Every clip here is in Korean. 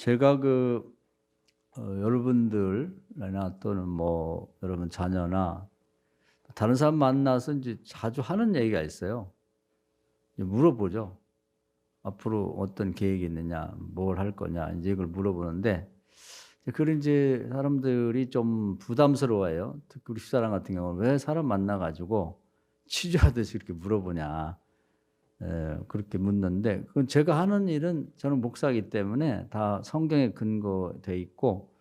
제가 여러분들이나 또는 뭐 여러분 자녀나 다른 사람 만나서 이제 자주 하는 얘기가 있어요. 이제 물어보죠. 앞으로 어떤 계획이 있느냐, 뭘 할 거냐, 이제 이걸 물어보는데, 그런 이제 사람들이 좀 부담스러워해요. 특히 우리 집사람 같은 경우는 왜 사람 만나가지고 취조하듯이 이렇게 물어보냐. 그렇게 묻는데, 그건 제가 하는 일은 저는 목사이기 때문에 다 성경에 근거돼 있고,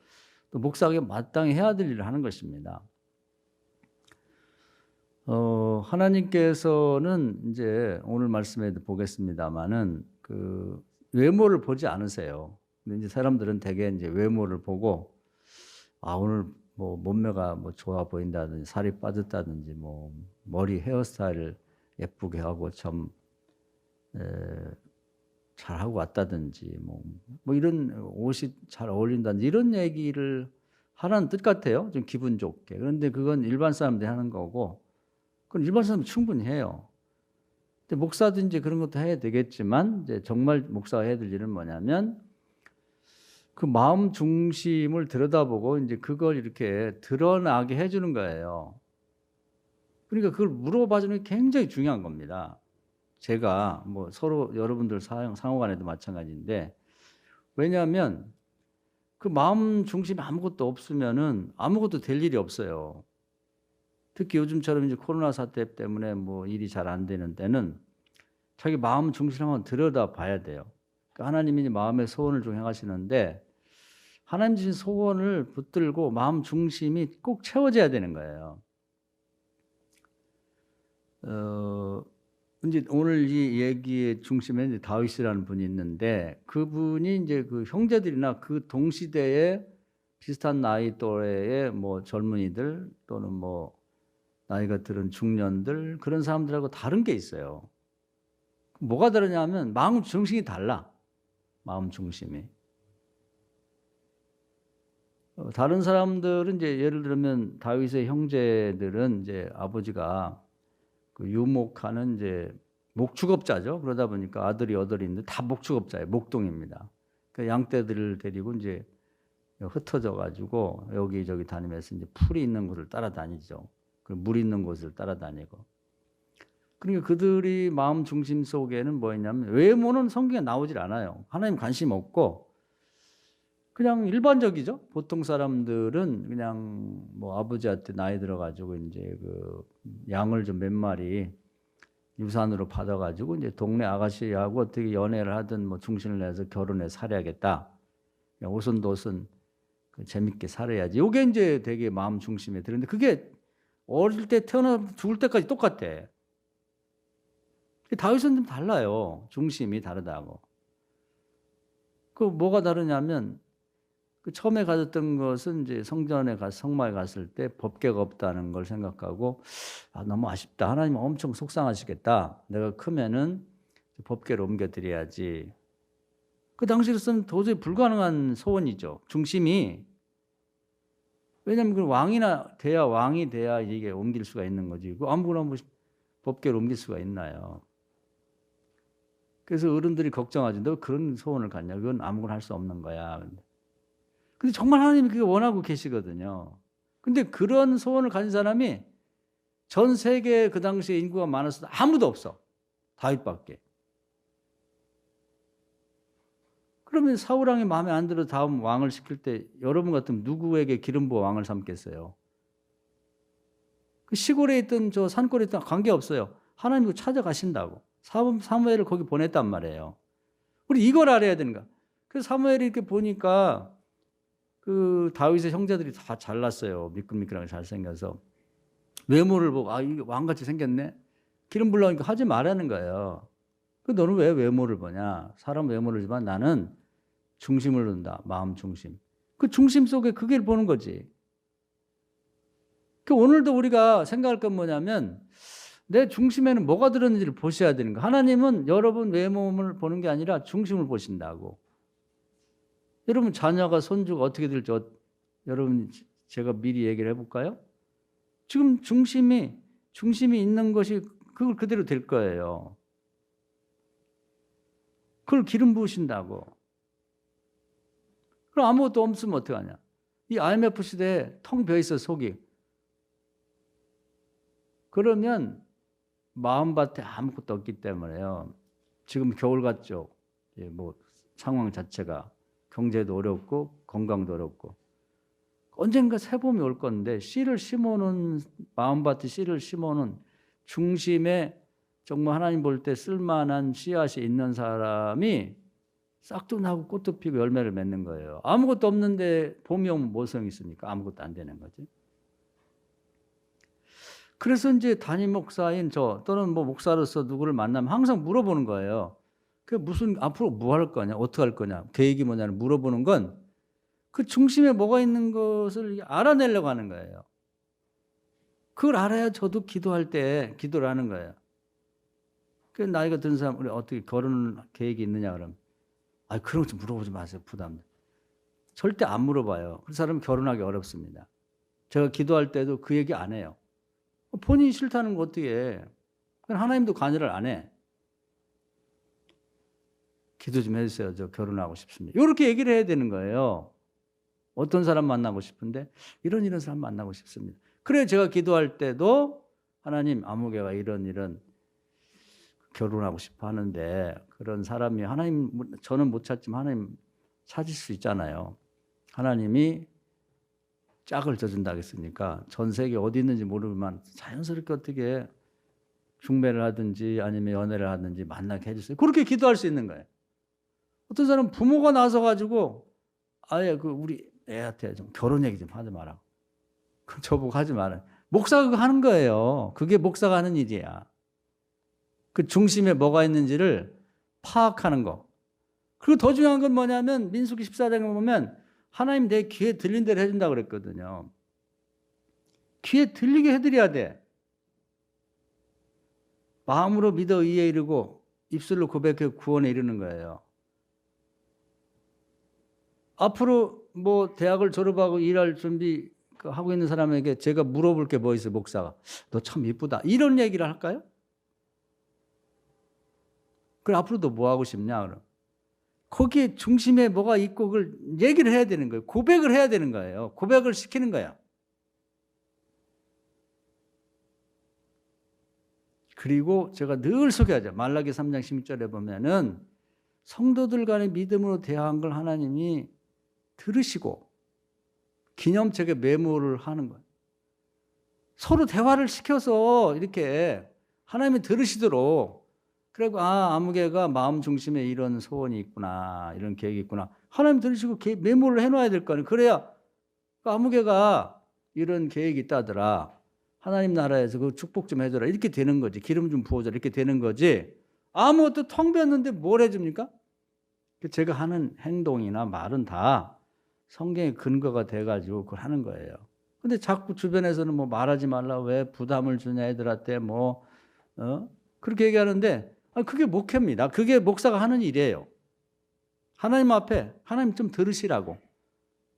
또 목사에게 마땅히 해야 될 일을 하는 것입니다. 하나님께서는 이제 오늘 말씀에도 보겠습니다만은 그 외모를 보지 않으세요. 근데 이제 사람들은 대개 이제 외모를 보고 오늘 뭐 몸매가 뭐 좋아 보인다든지 살이 빠졌다든지 뭐 머리 헤어스타일을 예쁘게 하고 참 잘하고 왔다든지 뭐 이런 옷이 잘 어울린다든지 이런 얘기를 하라는 뜻 같아요. 좀 기분 좋게. 그런데 그건 일반 사람들이 하는 거고 그건 일반 사람은 충분히 해요. 근데 목사도 이제 그런 것도 해야 되겠지만 이제 정말 목사가 해야 될 일은 뭐냐면 그 마음 중심을 들여다보고 이제 그걸 이렇게 드러나게 해주는 거예요. 그러니까 그걸 물어봐 주는 게 굉장히 중요한 겁니다. 제가 뭐 서로 여러분들 상호간에도 마찬가지인데 왜냐하면 그 마음 중심에 아무것도 없으면은 아무것도 될 일이 없어요. 특히 요즘처럼 이제 코로나 사태 때문에 뭐 일이 잘 안 되는 때는 자기 마음 중심을 한번 들여다 봐야 돼요. 그러니까 하나님이 마음의 소원을 좀 행하시는데 하나님 주신 소원을 붙들고 마음 중심이 꼭 채워져야 되는 거예요. 이제 오늘 이 얘기의 중심에 이제 다윗이라는 분이 있는데 그분이 이제 그 형제들이나 그 동시대에 비슷한 나이 또래의 뭐 젊은이들 또는 뭐 나이가 들은 중년들 그런 사람들하고 다른 게 있어요. 뭐가 다르냐면 마음 중심이 달라. 마음 중심이. 다른 사람들은 이제 예를 들면 다윗의 형제들은 이제 아버지가 그 유목하는 이제 목축업자죠. 그러다 보니까 아들이 여덟이 있는데 다 목축업자예요. 목동입니다. 그 양떼들을 데리고 이제 흩어져 가지고 여기저기 다니면서 이제 풀이 있는 곳을 따라다니죠. 그리고 물 있는 곳을 따라다니고. 그러니까 그들이 마음 중심 속에는 뭐였냐면 외모는 성경에 나오질 않아요. 하나님 관심 없고 그냥 일반적이죠. 보통 사람들은 그냥 뭐 아버지한테 나이 들어가지고 이제 그 양을 좀 몇 마리 유산으로 받아가지고 이제 동네 아가씨하고 어떻게 연애를 하든 뭐 중신을 내서 결혼해 살아야겠다. 오순도순 재밌게 살아야지. 요게 이제 되게 마음 중심에 들는데 그게 어릴 때 태어나 죽을 때까지 똑같아. 다윗은 좀 달라요. 중심이 다르다고. 그 뭐가 다르냐면 그 처음에 가졌던 것은 이제 성전에 성막에 갔을 때 법궤가 없다는 걸 생각하고 너무 아쉽다. 하나님 엄청 속상하시겠다. 내가 크면은 법궤를 옮겨드려야지. 그 당시로서는 도저히 불가능한 소원이죠. 중심이. 왜냐하면 그 왕이 돼야 이게 옮길 수가 있는 거지. 그 아무거나 뭐 법궤를 옮길 수가 있나요? 그래서 어른들이 걱정하지. 너 그런 소원을 갖냐? 그건 아무거나 할 수 없는 거야. 근데 정말 하나님이 그게 원하고 계시거든요. 근데 그런 소원을 가진 사람이 전 세계 그 당시에 인구가 많았어도 아무도 없어. 다윗밖에. 그러면 사울 왕이 마음에 안 들어 다음 왕을 시킬 때 여러분 같으면 누구에게 기름 부어 왕을 삼겠어요? 그 시골에 있던 저 산골에 있던 관계없어요. 하나님이 찾아가신다고. 사무엘을 거기 보냈단 말이에요. 우리 이걸 알아야 되는가? 그래서 사무엘이 이렇게 보니까 그 다윗의 형제들이 다 잘났어요. 미끌미끌하게 잘생겨서. 외모를 보고 이게 왕같이 생겼네. 기름 부으니까 하지 말라는 거예요. 그 너는 왜 외모를 보냐? 사람 외모를 보지만 나는 중심을 본다. 마음 중심. 그 중심 속에 그게 보는 거지. 그 오늘도 우리가 생각할 건 뭐냐면 내 중심에는 뭐가 들었는지를 보셔야 되는 거. 하나님은 여러분 외모를 보는 게 아니라 중심을 보신다고. 여러분 자녀가 손주가 어떻게 될지 여러분 제가 미리 얘기를 해볼까요? 지금 중심이 있는 것이 그걸 그대로 될 거예요. 그걸 기름 부으신다고. 그럼 아무것도 없으면 어떡하냐. 이 IMF 시대에 텅 비어있어 속이. 그러면 마음밭에 아무것도 없기 때문에요. 지금 겨울 같죠. 뭐 상황 자체가 경제도 어렵고 건강도 어렵고 언젠가 새봄이 올 건데 씨를 심어놓은 마음밭에 씨를 심어놓은 중심에 정말 하나님 볼 때 쓸만한 씨앗이 있는 사람이 싹도 나고 꽃도 피고 열매를 맺는 거예요. 아무것도 없는데 봄이 오면 뭐 소용이 있습니까? 아무것도 안 되는 거지. 그래서 이제 담임 목사인 저 또는 뭐 목사로서 누구를 만나면 항상 물어보는 거예요. 그 무슨 앞으로 뭐 할 거냐, 어떻게 할 거냐, 계획이 뭐냐를 물어보는 건 그 중심에 뭐가 있는 것을 알아내려고 하는 거예요. 그걸 알아야 저도 기도할 때 기도를 하는 거예요. 그 나이가 든 사람 우리 어떻게 결혼 계획이 있느냐 그러면 그런 거 좀 물어보지 마세요. 부담. 절대 안 물어봐요. 그 사람은 결혼하기 어렵습니다. 제가 기도할 때도 그 얘기 안 해요. 본인이 싫다는 거 어떻게 해. 하나님도 관여를 안 해. 기도 좀 해주세요. 저 결혼하고 싶습니다. 이렇게 얘기를 해야 되는 거예요. 어떤 사람 만나고 싶은데 이런 사람 만나고 싶습니다. 그래요. 제가 기도할 때도 하나님 아무개가 이런 결혼하고 싶어 하는데 그런 사람이 하나님 저는 못 찾지만 하나님 찾을 수 있잖아요. 하나님이 짝을 져준다 하겠습니까? 전 세계 어디 있는지 모르지만 자연스럽게 어떻게 중매를 하든지 아니면 연애를 하든지 만나게 해주세요. 그렇게 기도할 수 있는 거예요. 어떤 사람은 부모가 나서가지고 아예 그 우리 애한테 좀 결혼 얘기 좀 하지 마라. 저보고 하지 마라. 목사가 그거 하는 거예요. 그게 목사가 하는 일이야. 그 중심에 뭐가 있는지를 파악하는 거. 그리고 더 중요한 건 뭐냐면 민수기 14장에 보면 하나님 내 귀에 들린 대로 해준다고 그랬거든요. 귀에 들리게 해드려야 돼. 마음으로 믿어 의에 이르고 입술로 고백해 구원에 이르는 거예요. 앞으로 뭐 대학을 졸업하고 일할 준비 하고 있는 사람에게 제가 물어볼 게 뭐 있어요, 목사가. 너 참 이쁘다. 이런 얘기를 할까요? 그럼 앞으로 너 뭐 하고 싶냐? 그럼. 거기에 중심에 뭐가 있고 그걸 얘기를 해야 되는 거예요. 고백을 해야 되는 거예요. 고백을 시키는 거야. 그리고 제가 늘 소개하죠. 말라기 3장 16절에 보면은 성도들 간의 믿음으로 대화한 걸 하나님이 들으시고 기념책에 메모를 하는 거예요. 서로 대화를 시켜서 이렇게 하나님이 들으시도록 그리고 아무개가 마음 중심에 이런 소원이 있구나 이런 계획이 있구나 하나님 들으시고 메모를 해놔야 될 거 아니에요. 그래야 아무개가 이런 계획이 있다더라. 하나님 나라에서 그 축복 좀 해줘라. 이렇게 되는 거지. 기름 좀 부어줘라. 이렇게 되는 거지. 아무것도 텅 비었는데 뭘 해줍니까? 제가 하는 행동이나 말은 다 성경의 근거가 돼가지고 그걸 하는 거예요. 근데 자꾸 주변에서는 뭐 말하지 말라 왜 부담을 주냐 애들한테 그렇게 얘기하는데 그게 목회입니다. 그게 목사가 하는 일이에요. 하나님 앞에 하나님 좀 들으시라고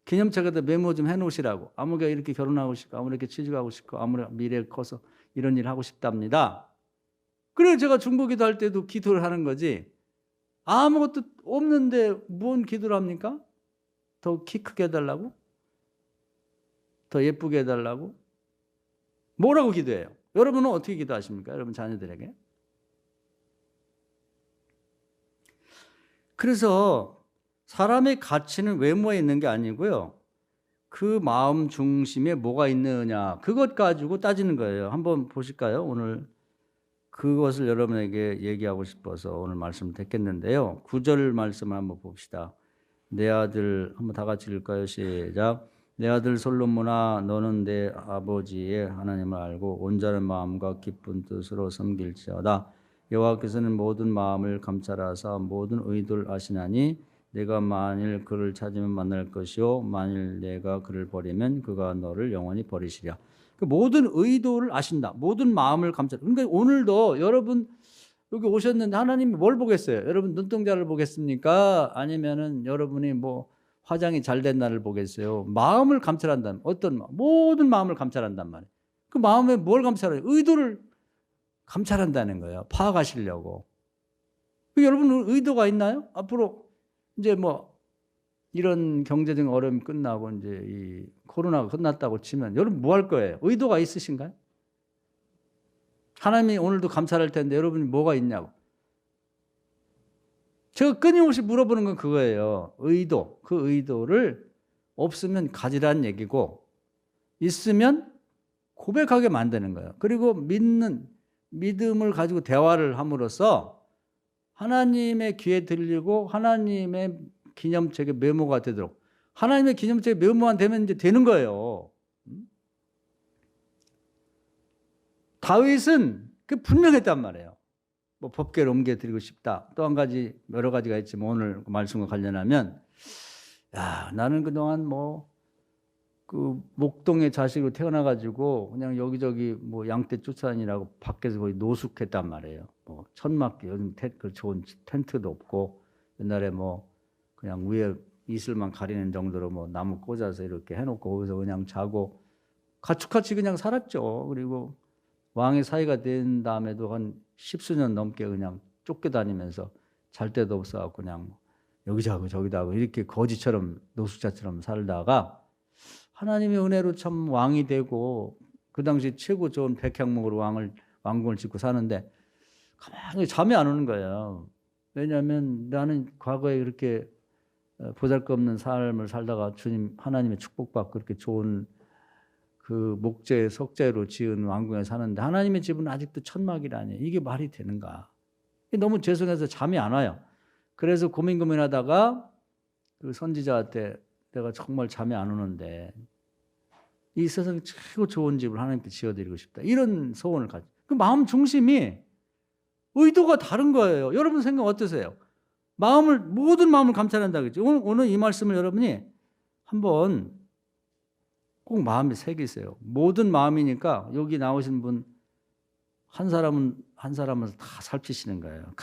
기념책에다 메모 좀 해놓으시라고 아무개가 이렇게 결혼하고 싶고 아무리 이렇게 취직하고 싶고 아무리 미래에 커서 이런 일 하고 싶답니다. 그래서 제가 중보기도 할 때도 기도를 하는 거지 아무것도 없는데 뭔 기도를 합니까? 더 키 크게 해달라고? 더 예쁘게 해달라고? 뭐라고 기도해요? 여러분은 어떻게 기도하십니까? 여러분 자녀들에게? 그래서 사람의 가치는 외모에 있는 게 아니고요. 그 마음 중심에 뭐가 있느냐 그것 가지고 따지는 거예요. 한번 보실까요? 오늘 그것을 여러분에게 얘기하고 싶어서 오늘 말씀을 듣겠는데요. 9절 말씀을 한번 봅시다. 내 아들 한번 다 같이 읽을까요? 시작. 내 아들 솔로몬아 너는 내 아버지의 하나님을 알고 온전한 마음과 기쁜 뜻으로 섬길지어다. 여호와께서는 모든 마음을 감찰하사 모든 의도를 아시나니 내가 만일 그를 찾으면 만날 것이요 만일 내가 그를 버리면 그가 너를 영원히 버리시랴. 그 모든 의도를 아신다. 모든 마음을 감찰. 그러니까 오늘도 여러분 여기 오셨는데 하나님이 뭘 보겠어요? 여러분 눈동자를 보겠습니까? 아니면은 여러분이 뭐 화장이 잘 된 날을 보겠어요? 마음을 감찰한다는 어떤 마음? 모든 마음을 감찰한단 말이에요. 그 마음에 뭘 감찰해요? 의도를 감찰한다는 거예요. 파악하시려고. 여러분 의도가 있나요? 앞으로 이제 뭐 이런 경제적인 어려움이 끝나고 이제 이 코로나가 끝났다고 치면 여러분 뭐 할 거예요? 의도가 있으신가요? 하나님이 오늘도 감찰할 텐데 여러분이 뭐가 있냐고. 제가 끊임없이 물어보는 건 그거예요. 의도. 그 의도를 없으면 가지라는 얘기고 있으면 고백하게 만드는 거예요. 그리고 믿음을 가지고 대화를 함으로써 하나님의 귀에 들리고 하나님의 기념책에 메모가 되도록. 하나님의 기념책에 메모만 되면 이제 되는 거예요. 다윗은 그 분명했단 말이에요. 뭐 법궤를 옮겨드리고 싶다. 또 한 가지 여러 가지가 있지만 오늘 말씀과 관련하면 나는 그동안 그 목동의 자식으로 태어나가지고 그냥 여기저기 뭐 양떼 쫓아다니라고 밖에서 거의 노숙했단 말이에요. 뭐 천막기 요즘 좋은 텐트도 없고 옛날에 뭐 그냥 위에 이슬만 가리는 정도로 뭐 나무 꽂아서 이렇게 해놓고 거기서 그냥 자고 가축같이 그냥 살았죠. 그리고 왕의 사이가 된 다음에도 한 10수년 넘게 그냥 쫓겨다니면서 잘 데도 없어갖고 그냥 여기 자고 저기도 하고 이렇게 거지처럼 노숙자처럼 살다가 하나님의 은혜로 참 왕이 되고 그 당시 최고 좋은 백향목으로 왕궁을 짓고 사는데 가만히 잠이 안 오는 거예요. 왜냐하면 나는 과거에 그렇게 보잘것없는 삶을 살다가 주님 하나님의 축복받고 그렇게 좋은 그 목재 석재로 지은 왕궁에 사는데 하나님의 집은 아직도 천막이라니 이게 말이 되는가. 너무 죄송해서 잠이 안 와요. 그래서 고민하다가 그 선지자한테 내가 정말 잠이 안 오는데 이 세상에 최고 좋은 집을 하나님께 지어드리고 싶다. 이런 소원을 가지고. 그 마음 중심이 의도가 다른 거예요. 여러분 생각 어떠세요? 모든 마음을 감찰한다겠죠. 오늘 이 말씀을 여러분이 한번 꼭 마음에 새기세요. 모든 마음이니까 여기 나오신 분 한 사람은 다 살피시는 거예요.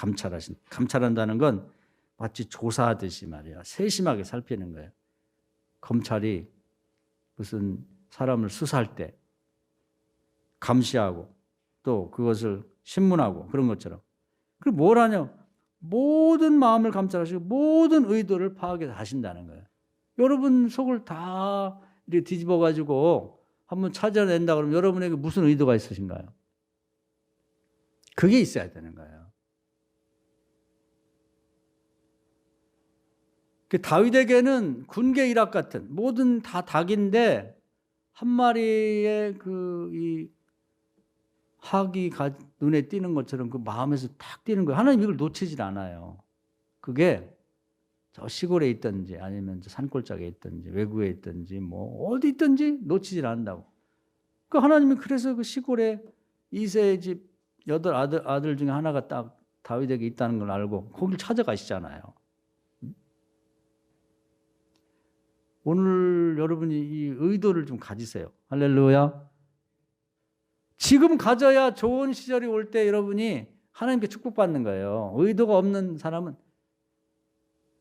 감찰한다는 건 마치 조사하듯이 말이야. 세심하게 살피는 거예요. 검찰이 무슨 사람을 수사할 때 감시하고 또 그것을 신문하고 그런 것처럼. 그리고 뭘 하냐? 모든 마음을 감찰하시고 모든 의도를 파악하신다는 거예요. 여러분 속을 다 이렇게 뒤집어 가지고 한번 찾아낸다 그러면 여러분에게 무슨 의도가 있으신가요? 그게 있어야 되는 거예요. 다윗에게는 군계 일학 같은 모든 다 닭인데 한 마리의 이 학이 눈에 띄는 것처럼 그 마음에서 탁 띄는 거예요. 하나님 이걸 놓치질 않아요. 그게 저 시골에 있든지 아니면 저 산골짜기에 있든지 외국에 있든지 뭐 어디 있든지 놓치질 않는다고. 그 하나님이 그래서 그 시골에 이새의 집 8 아들 중에 하나가 딱 다윗에게 있다는 걸 알고 거기를 찾아가시잖아요. 오늘 여러분이 이 의도를 좀 가지세요. 할렐루야. 지금 가져야 좋은 시절이 올 때 여러분이 하나님께 축복받는 거예요. 의도가 없는 사람은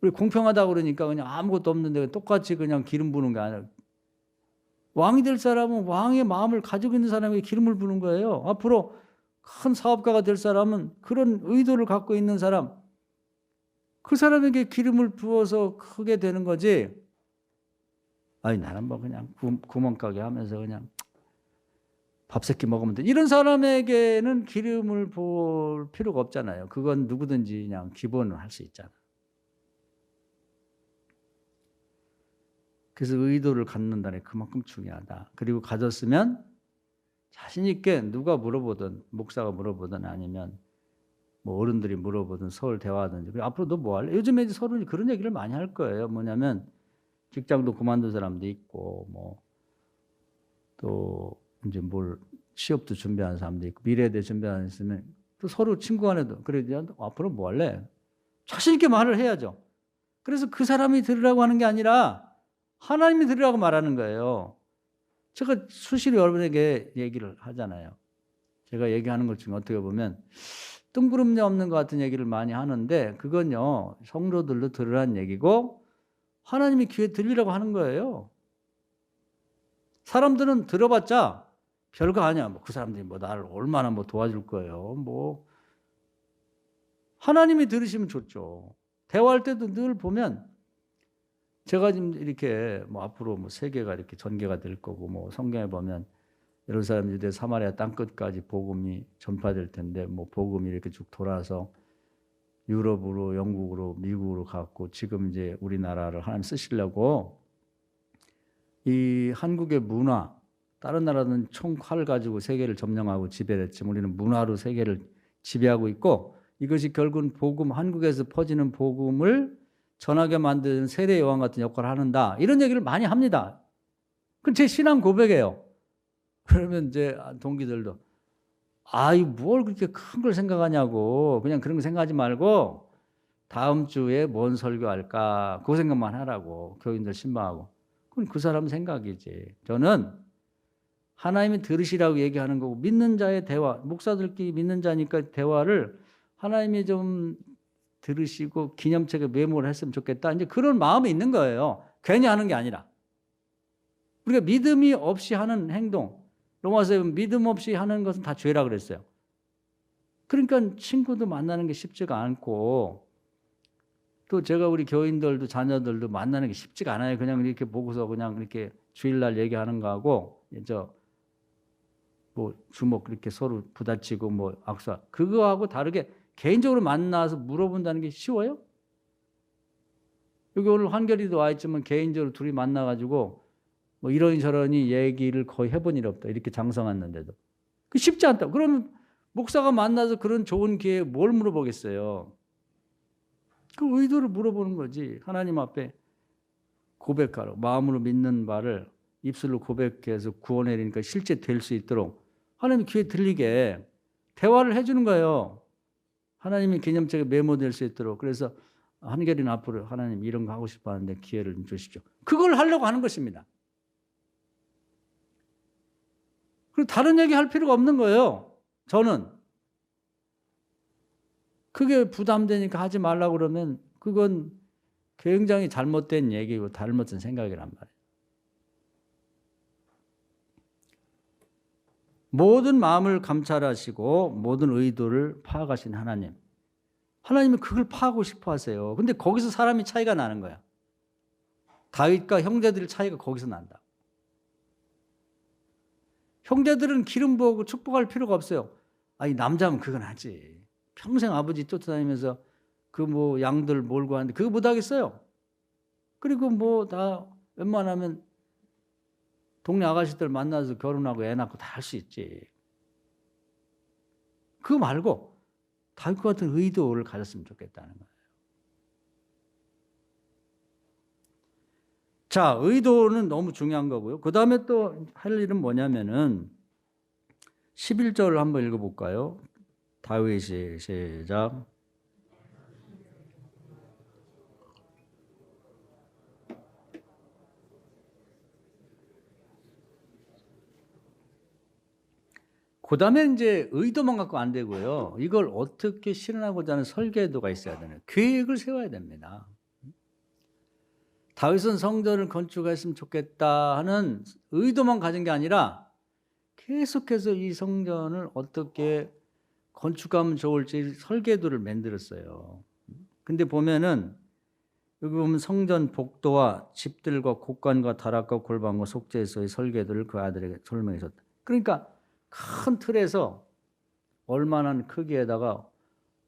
우리 공평하다고 그러니까 그냥 아무것도 없는데 똑같이 그냥 기름 부는 게 아니라 왕이 될 사람은 왕의 마음을 가지고 있는 사람에게 기름을 부는 거예요. 앞으로 큰 사업가가 될 사람은 그런 의도를 갖고 있는 사람, 그 사람에게 기름을 부어서 크게 되는 거지. 아니 나는 뭐 그냥 구멍가게 하면서 그냥 밥 새끼 먹으면 돼. 이런 사람에게는 기름을 부을 필요가 없잖아요. 그건 누구든지 그냥 기본을 할 수 있잖아. 그래서 의도를 갖는다는 게 그만큼 중요하다. 그리고 가졌으면 자신 있게 누가 물어보든 목사가 물어보든 아니면 뭐 어른들이 물어보든 서울 대화하든지 그리고 앞으로 너 뭐 할래? 요즘에 이제 서로 그런 얘기를 많이 할 거예요. 뭐냐면 직장도 그만둔 사람도 있고 뭐 또 이제 취업도 준비하는 사람도 있고 미래에 대해 준비하는 사람도 있으면 또 서로 친구 간에도 그래 앞으로 뭐 할래? 자신 있게 말을 해야죠. 그래서 그 사람이 들으라고 하는 게 아니라 하나님이 들으라고 말하는 거예요. 제가 수시로 여러분에게 얘기를 하잖아요. 제가 얘기하는 것 중에 어떻게 보면 뜬구름이 없는 것 같은 얘기를 많이 하는데 그건요 성도들도 들으라는 얘기고 하나님이 귀에 들리라고 하는 거예요. 사람들은 들어봤자 별거 아니야. 그 사람들이 나를 얼마나 도와줄 거예요. 하나님이 들으시면 좋죠. 대화할 때도 늘 보면 제가 지금 이렇게 뭐 앞으로 뭐 세계가 이렇게 전개가 될 거고 뭐 성경에 보면 예루살렘 유대 사마리아 땅 끝까지 복음이 전파될 텐데 뭐 복음이 이렇게 쭉 돌아서 유럽으로 영국으로 미국으로 갔고 지금 이제 우리나라를 하나님 쓰시려고 이 한국의 문화 다른 나라는 총칼 가지고 세계를 점령하고 지배를 했지만 우리는 문화로 세계를 지배하고 있고 이것이 결국은 복음 한국에서 퍼지는 복음을 전하게 만드는 세례 요한 같은 역할을 하는다. 이런 얘기를 많이 합니다. 그건 제 신앙 고백이에요. 그러면 이제 동기들도 아이 뭘 그렇게 큰 걸 생각하냐고 그냥 그런 거 생각하지 말고 다음 주에 뭔 설교할까 그 생각만 하라고 교인들 신방하고 그건 그 사람 생각이지. 저는 하나님이 들으시라고 얘기하는 거고 믿는 자의 대화 목사들끼리 믿는 자니까 대화를 하나님이 좀 들으시고 기념책에 메모를 했으면 좋겠다. 이제 그런 마음이 있는 거예요. 괜히 하는 게 아니라. 우리가 믿음이 없이 하는 행동, 로마서에 믿음 없이 하는 것은 다 죄라 그랬어요. 그러니까 친구도 만나는 게 쉽지가 않고 또 제가 우리 교인들도 자녀들도 만나는 게 쉽지가 않아요. 그냥 이렇게 보고서 그냥 이렇게 주일날 얘기하는 거하고 뭐 주먹 이렇게 서로 부딪히고 뭐 악수 그거하고 다르게 개인적으로 만나서 물어본다는 게 쉬워요? 여기 오늘 한결이도 와 있지만 개인적으로 둘이 만나가지고 뭐 이런저런이 얘기를 거의 해본 일이 없다. 이렇게 장성했는데도. 그 쉽지 않다. 그러면 목사가 만나서 그런 좋은 기회에 뭘 물어보겠어요? 그 의도를 물어보는 거지. 하나님 앞에 고백하라. 마음으로 믿는 말을 입술로 고백해서 구원해내니까 실제 될 수 있도록 하나님이 귀에 들리게 대화를 해주는 거예요. 하나님이 기념책에 메모될 수 있도록. 그래서 한결이는 앞으로 하나님 이런 거 하고 싶어 하는데 기회를 좀 주십시오. 그걸 하려고 하는 것입니다. 그리고 다른 얘기 할 필요가 없는 거예요. 저는. 그게 부담되니까 하지 말라고 그러면 그건 굉장히 잘못된 얘기고 잘못된 생각이란 말이에요. 모든 마음을 감찰하시고 모든 의도를 파악하신 하나님. 하나님은 그걸 파악하고 싶어 하세요. 근데 거기서 사람이 차이가 나는 거야. 다윗과 형제들의 차이가 거기서 난다. 형제들은 기름 부어고 축복할 필요가 없어요. 아니 남자면 그건 하지. 평생 아버지 쫓아다니면서 그 뭐 양들 몰고 하는데 그거 못 하겠어요. 그리고 뭐 다 웬만하면 동네 아가씨들 만나서 결혼하고 애 낳고 다 할 수 있지. 그거 말고 다윗 같은 의도를 가졌으면 좋겠다는 거예요. 자, 의도는 너무 중요한 거고요. 그 다음에 또 할 일은 뭐냐면은 11절을 한번 읽어볼까요? 다윗이 시작. 그 다음에 이제 의도만 갖고 안 되고요. 이걸 어떻게 실현하고자 하는 설계도가 있어야 되는 계획을 세워야 됩니다. 다윗은 성전을 건축했으면 좋겠다 하는 의도만 가진 게 아니라 계속해서 이 성전을 어떻게 건축하면 좋을지 설계도를 만들었어요. 근데 보면은 여기 보면 성전 복도와 집들과 곡관과 다락과 골방과 속죄소의 설계도를 그 아들에게 설명해 줬다. 그러니까 큰 틀에서 얼마나 크기에다가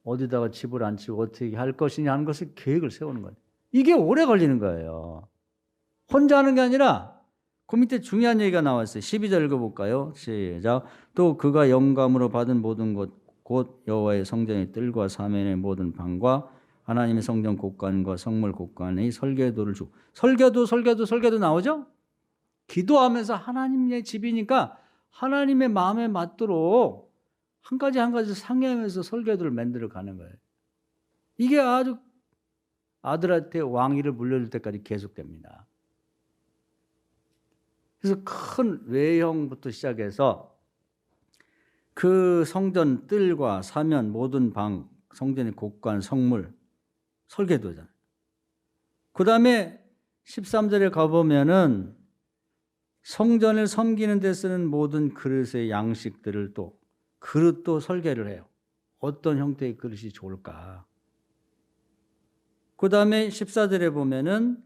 어디다가 집을 앉히고 어떻게 할 것이냐 하는 것을 계획을 세우는 거예요. 이게 오래 걸리는 거예요. 혼자 하는 게 아니라 그 밑에 중요한 얘기가 나왔어요. 12절 읽어볼까요? 시작. 또 그가 영감으로 받은 모든 것 곧 여호와의 성전의 뜰과 사면의 모든 방과 하나님의 성전 곡관과 성물 곡관의 설계도를 주고 설계도 나오죠? 기도하면서 하나님의 집이니까 하나님의 마음에 맞도록 한 가지 한 가지 상의하면서 설계도를 만들어 가는 거예요. 이게 아주 아들한테 왕위를 물려줄 때까지 계속됩니다. 그래서 큰 외형부터 시작해서 그 성전 뜰과 사면 모든 방, 성전의 곡관, 성물, 설계도잖아요. 그 다음에 13절에 가보면은 성전을 섬기는 데 쓰는 모든 그릇의 양식들을 또 그릇도 설계를 해요. 어떤 형태의 그릇이 좋을까. 그 다음에 14절에 보면은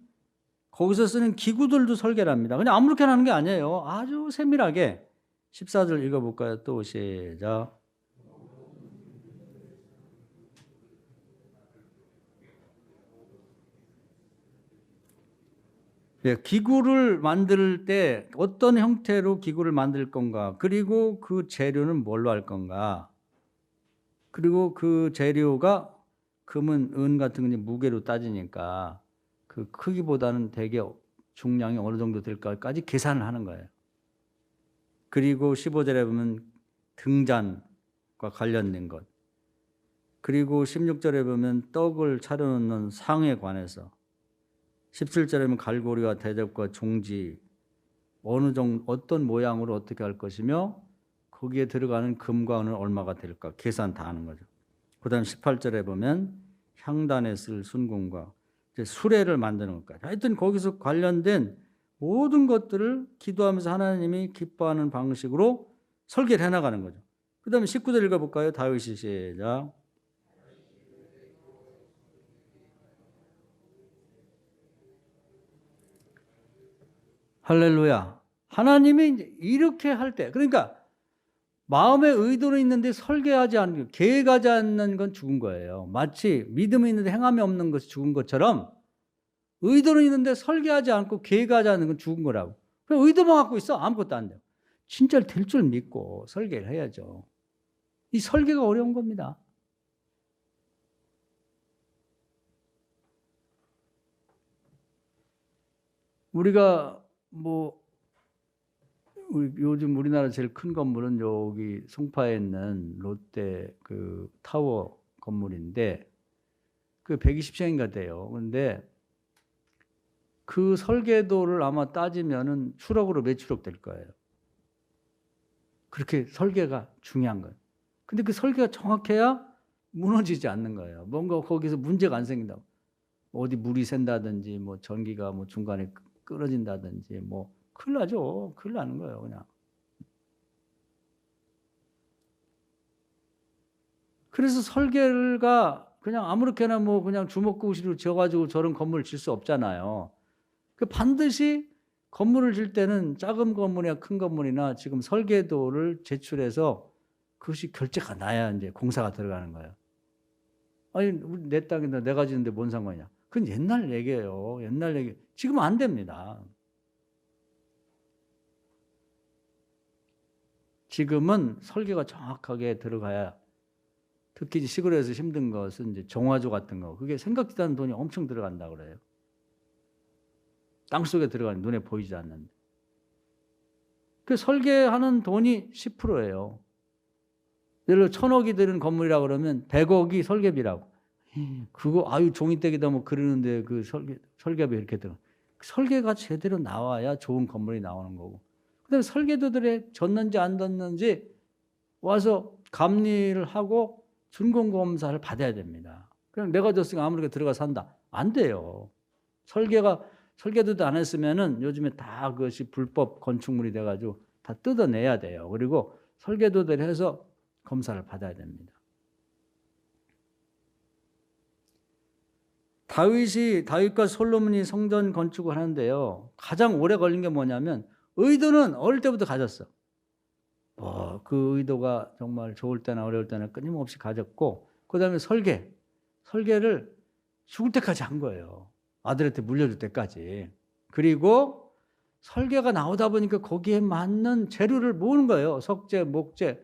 거기서 쓰는 기구들도 설계를 합니다. 그냥 아무렇게나 하는 게 아니에요. 아주 세밀하게. 14절 읽어볼까요? 또 시작. 예, 기구를 만들 때 어떤 형태로 기구를 만들 건가, 그리고 그 재료는 뭘로 할 건가, 그리고 그 재료가 금은, 은 같은 건 무게로 따지니까 그 크기보다는 되게 중량이 어느 정도 될까까지 계산을 하는 거예요. 그리고 15절에 보면 등잔과 관련된 것, 그리고 16절에 보면 떡을 차려놓는 상에 관해서, 17절에 보면 갈고리와 대접과 종지, 어느 정도 어떤 모양으로 어떻게 할 것이며 거기에 들어가는 금과 은은 얼마가 될까 계산 다 하는 거죠. 그다음 18절에 보면 향단에 쓸 순금과 이제 수레를 만드는 것까지, 하여튼 거기서 관련된 모든 것들을 기도하면서 하나님이 기뻐하는 방식으로 설계를 해나가는 거죠. 그 다음에 19절 읽어볼까요? 다윗이 시작. 할렐루야. 하나님이 이제 이렇게 할 때, 그러니까 마음에 의도는 있는데 설계하지 않는, 계획하지 않는 건 죽은 거예요. 마치 믿음이 있는데 행함이 없는 것이 죽은 것처럼 의도는 있는데 설계하지 않고 계획하지 않는 건 죽은 거라고. 그냥 의도만 갖고 있어. 아무것도 안 돼요. 진짜 될 줄 믿고 설계를 해야죠. 이 설계가 어려운 겁니다. 우리가 요즘 우리나라 제일 큰 건물은 여기 송파에 있는 롯데 그 타워 건물인데 그 120층인가 돼요. 근데 그 설계도를 아마 따지면은 추억으로 몇천억 될 거예요. 그렇게 설계가 중요한 거예요. 근데 그 설계가 정확해야 무너지지 않는 거예요. 뭔가 거기서 문제가 안 생긴다고. 어디 물이 샌다든지, 뭐 전기가 뭐 중간에 끊어진다든지, 뭐 큰일 나죠. 큰일 나는 거예요, 그냥. 그래서 설계가 그냥 아무렇게나 뭐 그냥 주먹구시로 지어가지고 저런 건물을 질 수 없잖아요. 그 반드시 건물을 질 때는 작은 건물이나 큰 건물이나 지금 설계도를 제출해서 그것이 결제가 나야 이제 공사가 들어가는 거예요. 아니, 내 땅인데 내가 지는데 뭔 상관이냐. 그건 옛날 얘기예요. 옛날 얘기. 지금 안 됩니다. 지금은 설계가 정확하게 들어가야, 특히 시골에서 힘든 것은 이제 정화조 같은 거, 그게 생각지도 않은 돈이 엄청 들어간다 그래요. 땅속에 들어가는, 눈에 보이지 않는데. 그 설계하는 돈이 10%예요. 예를 들어 1,000억이 드는 건물이라고 그러면 100억이 설계비라고. 그거 아유 종이떼기다 뭐 그러는데 그 설계비 이렇게 들어. 설계가 제대로 나와야 좋은 건물이 나오는 거고. 그다음에 설계도들에 졌는지 안 졌는지 와서 감리를 하고 준공검사를 받아야 됩니다. 그냥 내가 졌으니까 아무렇게 들어가 산다. 안 돼요. 설계도도 안 했으면은 요즘에 다 그것이 불법 건축물이 돼가지고 다 뜯어내야 돼요. 그리고 설계도들 해서 검사를 받아야 됩니다. 다윗과 솔로몬이 성전 건축을 하는데요. 가장 오래 걸린 게 뭐냐면 의도는 어릴 때부터 가졌어. 그 의도가 정말 좋을 때나 어려울 때나 끊임없이 가졌고, 그 다음에 설계를 죽을 때까지 한 거예요. 아들한테 물려줄 때까지. 그리고 설계가 나오다 보니까 거기에 맞는 재료를 모으는 거예요. 석재, 목재,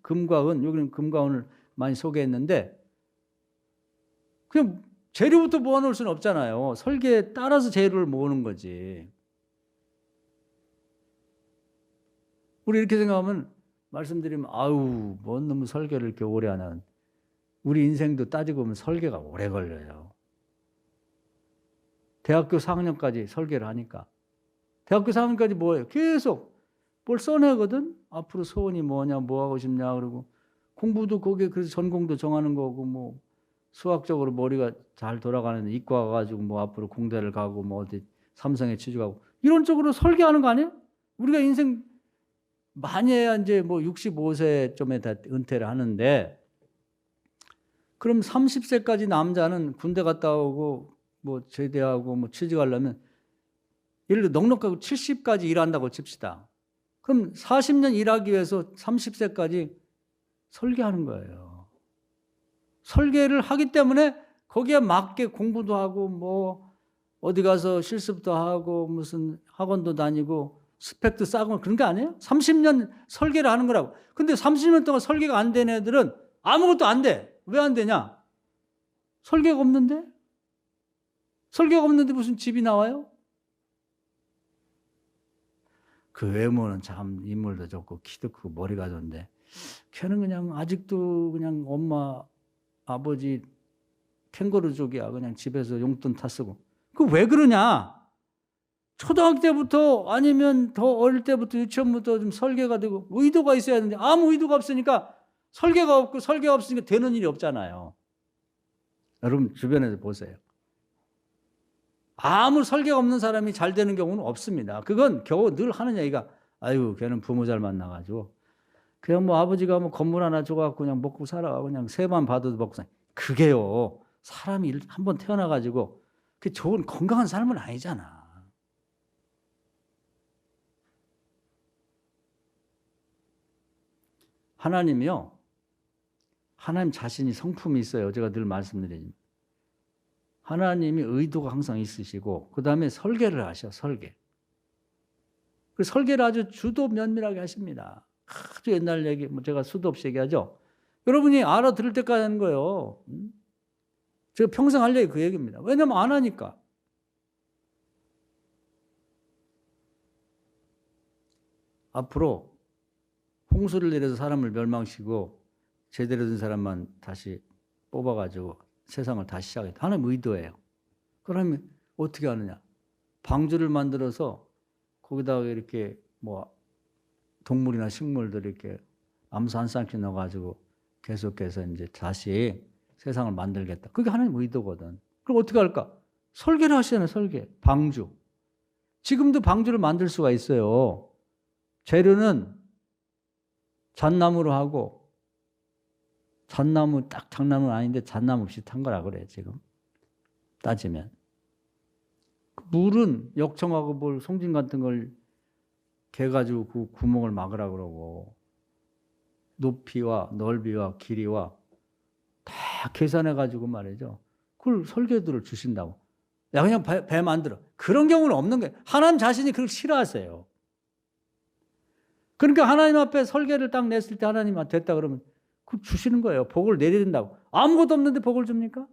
금과 은. 여기는 금과 은을 많이 소개했는데 그냥 재료부터 모아놓을 수는 없잖아요. 설계에 따라서 재료를 모으는 거지. 우리 이렇게 생각하면, 말씀드리면 아우 뭔 놈의 설계를 이렇게 오래 하는. 우리 인생도 따지고 보면 설계가 오래 걸려요. 대학교 4학년까지 설계를 하니까. 대학교 4학년까지 뭐예요? 계속 뭘 써내거든. 앞으로 소원이 뭐냐, 뭐 하고 싶냐, 그러고 공부도 거기에 그래서 전공도 정하는 거고, 뭐 수학적으로 머리가 잘 돌아가는 이과 가가지고 뭐 앞으로 공대를 가고 뭐 어디 삼성에 취직하고 이런 쪽으로 설계하는 거 아니에요? 우리가 인생 많이 해야 이제 뭐 65세쯤에 다 은퇴를 하는데, 그럼 30세까지 남자는 군대 갔다 오고 뭐 제대하고 뭐 취직하려면 예를 들어 넉넉하고 70까지 일한다고 칩시다. 그럼 40년 일하기 위해서 30세까지 설계하는 거예요. 설계를 하기 때문에 거기에 맞게 공부도 하고 뭐 어디 가서 실습도 하고 무슨 학원도 다니고 스펙도 쌓고 그런 게 아니에요? 30년 설계를 하는 거라고. 근데 30년 동안 설계가 안 된 애들은 아무것도 안 돼. 왜 안 되냐? 설계가 없는데? 설계가 없는데 무슨 집이 나와요? 그 외모는 참 인물도 좋고 키도 크고 머리가 좋은데 걔는 그냥 아직도 그냥 엄마 아버지 캥거루족이야. 그냥 집에서 용돈 타 쓰고. 그 왜 그러냐? 초등학교 때부터 아니면 더 어릴 때부터 유치원부터 좀 설계가 되고 의도가 있어야 되는데 아무 의도가 없으니까 설계가 없고 설계가 없으니까 되는 일이 없잖아요. 여러분 주변에서 보세요. 아무 설계가 없는 사람이 잘 되는 경우는 없습니다. 그건 겨우 늘 하는 얘기가 아유 걔는 부모 잘 만나가지고 그냥 뭐 아버지가 뭐 건물 하나 줘갖고 그냥 먹고 살아 그냥 세만 받아도 먹고 살아. 그게요 사람이 한번 태어나가지고 그 좋은 건강한 삶은 아니잖아. 하나님이요 하나님 자신이 성품이 있어요. 제가 늘 말씀드리지만 하나님이 의도가 항상 있으시고 그 다음에 설계를 하셔. 설계. 그 설계를 아주 주도 면밀하게 하십니다. 아주 옛날 얘기 뭐 제가 수도 없이 얘기하죠. 여러분이 알아들을 때까지 하는 거예요. 제가 평생 할 얘기 그 얘기입니다. 왜냐면 안 하니까. 앞으로 홍수를 내려서 사람을 멸망시키고 제대로 된 사람만 다시 뽑아가지고 세상을 다시 시작했다. 하나님 의도예요. 그러면 어떻게 하느냐? 방주를 만들어서 거기다가 이렇게 뭐 동물이나 식물들 이렇게 암수 한 쌍씩 넣어가지고 계속해서 이제 다시 세상을 만들겠다. 그게 하나님 의도거든. 그럼 어떻게 할까? 설계를 하시잖아요. 설계. 방주. 지금도 방주를 만들 수가 있어요. 재료는 잣나무로 하고 잣나무 딱 장나무는 아닌데 잣나무 비슷한 거라 그래 지금 따지면. 물은 역청하고 뭘 송진 같은 걸 개가지고 그 구멍을 막으라 그러고 높이와 넓이와 길이와 다 계산해가지고 말이죠. 그걸 설계도를 주신다고. 야 그냥 배 만들어. 그런 경우는 없는 거예요. 하나님 자신이 그걸 싫어하세요. 그러니까 하나님 앞에 설계를 딱 냈을 때 하나님 됐다 그러면 그 주시는 거예요. 복을 내린다고. 아무것도 없는데 복을 줍니까?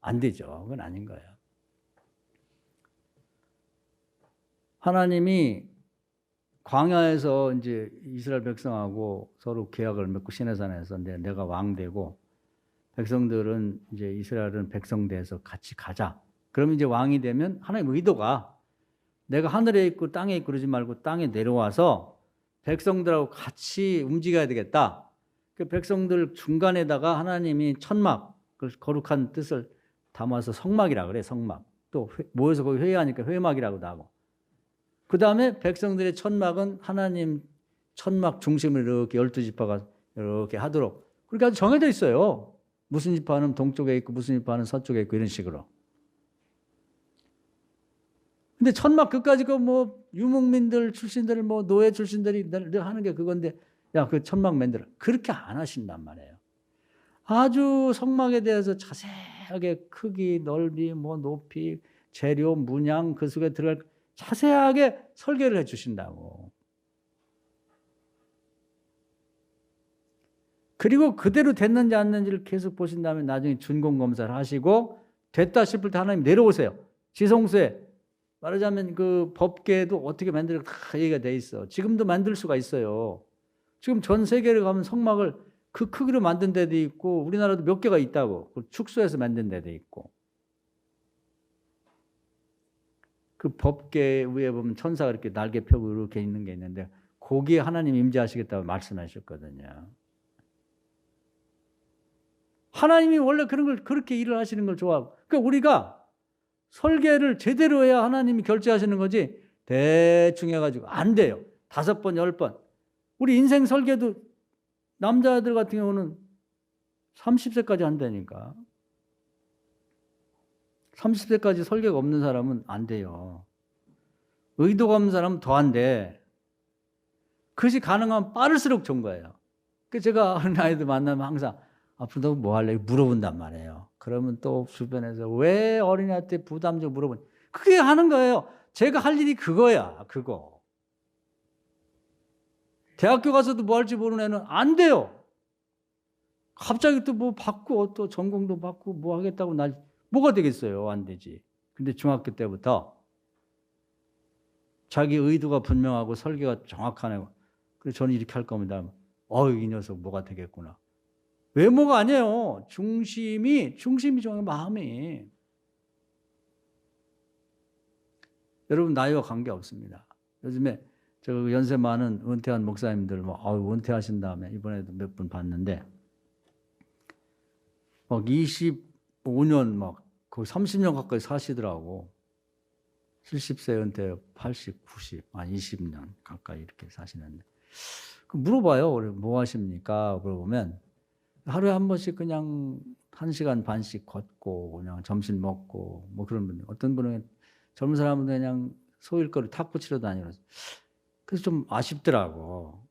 안 되죠. 그건 아닌 거예요. 하나님이 광야에서 이제 이스라엘 백성하고 서로 계약을 맺고 시내산에서 내가 왕 되고 백성들은 이제 이스라엘은 백성 돼서 같이 가자. 그러면 이제 왕이 되면 하나님 의도가 내가 하늘에 있고 땅에 있고 그러지 말고 땅에 내려와서 백성들하고 같이 움직여야 되겠다. 그 백성들 중간에다가 하나님이 천막, 그 거룩한 뜻을 담아서 성막이라 그래, 성막. 또 모여서 거기 회의하니까 회막이라고도 하고. 그 다음에 백성들의 천막은 하나님 천막 중심을 이렇게 12지파가 이렇게 하도록. 그렇게 아주 정해져 있어요. 무슨 지파는 동쪽에 있고 무슨 지파는 서쪽에 있고 이런 식으로. 근데 천막 끝까지 그 뭐 유목민들 출신들 뭐 노예 출신들이 늘 하는 게 그건데 야 그 천막 만들어. 그렇게 안 하신단 말이에요. 아주 성막에 대해서 자세하게 크기, 넓이, 뭐 높이, 재료, 문양 그 속에 들어갈 자세하게 설계를 해 주신다고. 그리고 그대로 됐는지 안 됐는지를 계속 보신 다음에 나중에 준공 검사를 하시고 됐다 싶을 때 하나님 내려오세요. 지성소에 말하자면 그 법계도 어떻게 만들까 다 얘기가 돼 있어. 지금도 만들 수가 있어요. 지금 전 세계를 가면 성막을 그 크기로 만든 데도 있고 우리나라도 몇 개가 있다고. 축소해서 만든 데도 있고. 그 법계 위에 보면 천사가 이렇게 날개 펴고 이렇게 있는 게 있는데 거기에 하나님 임재하시겠다고 말씀하셨거든요. 하나님이 원래 그런 걸 그렇게 일을 하시는 걸 좋아하고. 그러니까 우리가 설계를 제대로 해야 하나님이 결제하시는 거지 대충 해가지고 안 돼요. 5번, 10번. 우리 인생 설계도 남자들 같은 경우는 30세까지 한다니까. 30세까지 설계가 없는 사람은 안 돼요. 의도가 없는 사람은 더한데 그것이 가능하면 빠를수록 좋은 거예요. 그래서 제가 어린아이들 만나면 항상 앞으로 너 뭐 할래? 물어본단 말이에요. 그러면 또 주변에서 왜 어린이한테 부담적으로 물어보니? 그게 하는 거예요. 제가 할 일이 그거야. 그거. 대학교 가서도 뭐 할지 모르는 애는 안 돼요. 갑자기 또 뭐 받고 또 전공도 받고 뭐 하겠다고 뭐가 되겠어요. 안 되지. 근데 중학교 때부터 자기 의도가 분명하고 설계가 정확한 애고 그래서 저는 이렇게 할 겁니다. 이 녀석 뭐가 되겠구나. 외모가 아니에요. 중심이 정말 마음이. 여러분 나이와 관계없습니다. 요즘에 저 연세 많은 은퇴한 목사님들 은퇴하신 다음에 이번에도 몇 분 봤는데 막 25년 거의 30년 가까이 사시더라고. 70세 은퇴 80, 90, 20년 가까이 이렇게 사시는데 물어봐요. 뭐 하십니까? 물어보면 하루에 한 번씩 그냥 1시간 반씩 걷고 그냥 점심 먹고 뭐 그런 분들. 어떤 분은 젊은 사람은 그냥 소일거리 탁구 치러 다니고 그래서 좀 아쉽더라고.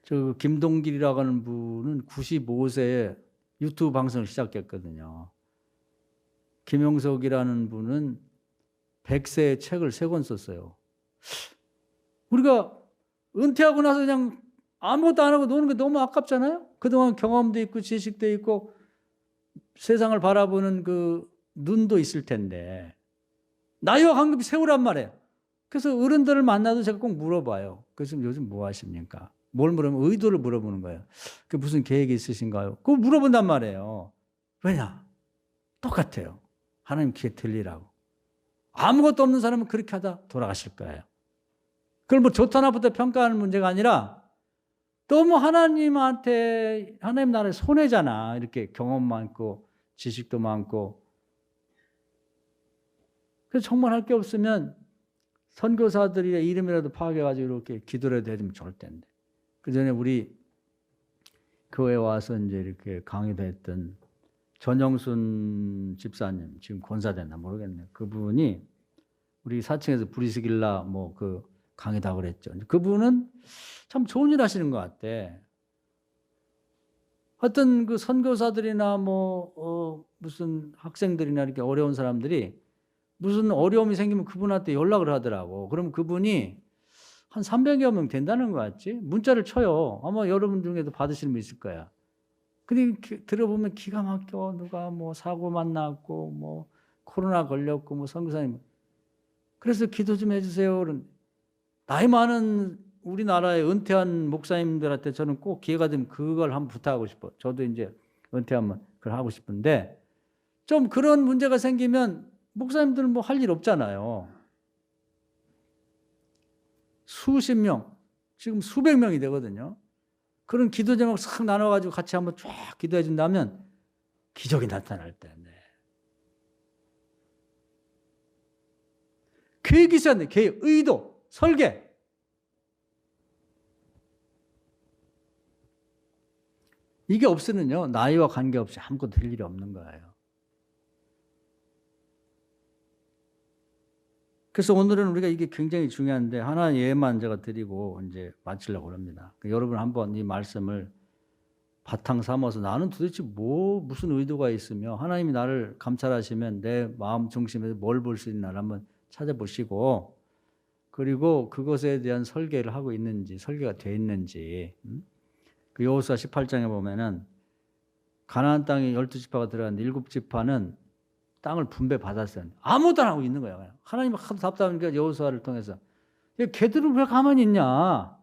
저 김동길이라고 하는 분은 95세에 유튜브 방송을 시작했거든요. 김용석이라는 분은 100세에 책을 3권 썼어요. 우리가 은퇴하고 나서 그냥 아무것도 안 하고 노는 게 너무 아깝잖아요. 그동안 경험도 있고 지식도 있고 세상을 바라보는 그 눈도 있을 텐데 나이와 관계없이 세우란 말이에요. 그래서 어른들을 만나도 제가 꼭 물어봐요. 그래서 요즘 뭐 하십니까? 뭘 물으면 의도를 물어보는 거예요. 그 무슨 계획이 있으신가요? 그거 물어본단 말이에요. 왜냐? 똑같아요. 하나님 귀에 들리라고. 아무것도 없는 사람은 그렇게 하다 돌아가실 거예요. 그걸 뭐 좋다 나쁘다 평가하는 문제가 아니라 너무 하나님한테 하나님 나라에 손해잖아. 이렇게 경험 많고 지식도 많고. 그래서 정말 할 게 없으면 선교사들의 이름이라도 파악해가지고 이렇게 기도라도 해주면 좋을 텐데. 그 전에 우리 교회 와서 이제 이렇게 강의도 했던 전영순 집사님, 지금 권사됐나 모르겠네요. 그분이 우리 4층에서 브리스길라 그 강의다 그랬죠. 그분은 참 좋은 일 하시는 것 같아. 어떤 그 선교사들이나 무슨 학생들이나 이렇게 어려운 사람들이 무슨 어려움이 생기면 그분한테 연락을 하더라고. 그럼 그분이 한 300여 명 된다는 거 같지? 문자를 쳐요. 아마 여러분 중에도 받으시는 분 있을 거야. 근데 들어보면 기가 막혀. 누가 사고 만났고 코로나 걸렸고 선교사님. 그래서 기도 좀 해주세요. 나이 많은 우리나라의 은퇴한 목사님들한테 저는 꼭 기회가 되면 그걸 한번 부탁하고 싶어. 저도 이제 은퇴하면 그걸 하고 싶은데 좀 그런 문제가 생기면 목사님들은 할 일 없잖아요. 수십 명, 지금 수백 명이 되거든요. 그런 기도 제목 싹 나눠가지고 같이 한번 쫙 기도해 준다면 기적이 나타날 텐데. 계획이 있어야 돼. 계획, 의도, 설계. 이게 없으면요, 나이와 관계없이 아무것도 될 일이 없는 거예요. 그래서 오늘은 우리가 이게 굉장히 중요한데 하나 예만 제가 드리고 이제 마치려고 합니다. 여러분 한번 이 말씀을 바탕 삼아서 나는 도대체 무슨 의도가 있으며 하나님이 나를 감찰하시면 내 마음 중심에서 뭘 볼 수 있나를 한번 찾아보시고 그리고 그것에 대한 설계를 하고 있는지 설계가 되어 있는지 그 여호수아 18장에 보면은 가나안 땅에 12지파가 들어갔는데 7지파는 땅을 분배받았어요. 아무도 안 하고 있는 거예요. 하나님 하도 답답하니까 여호수아를 통해서 걔들은 왜 가만히 있냐?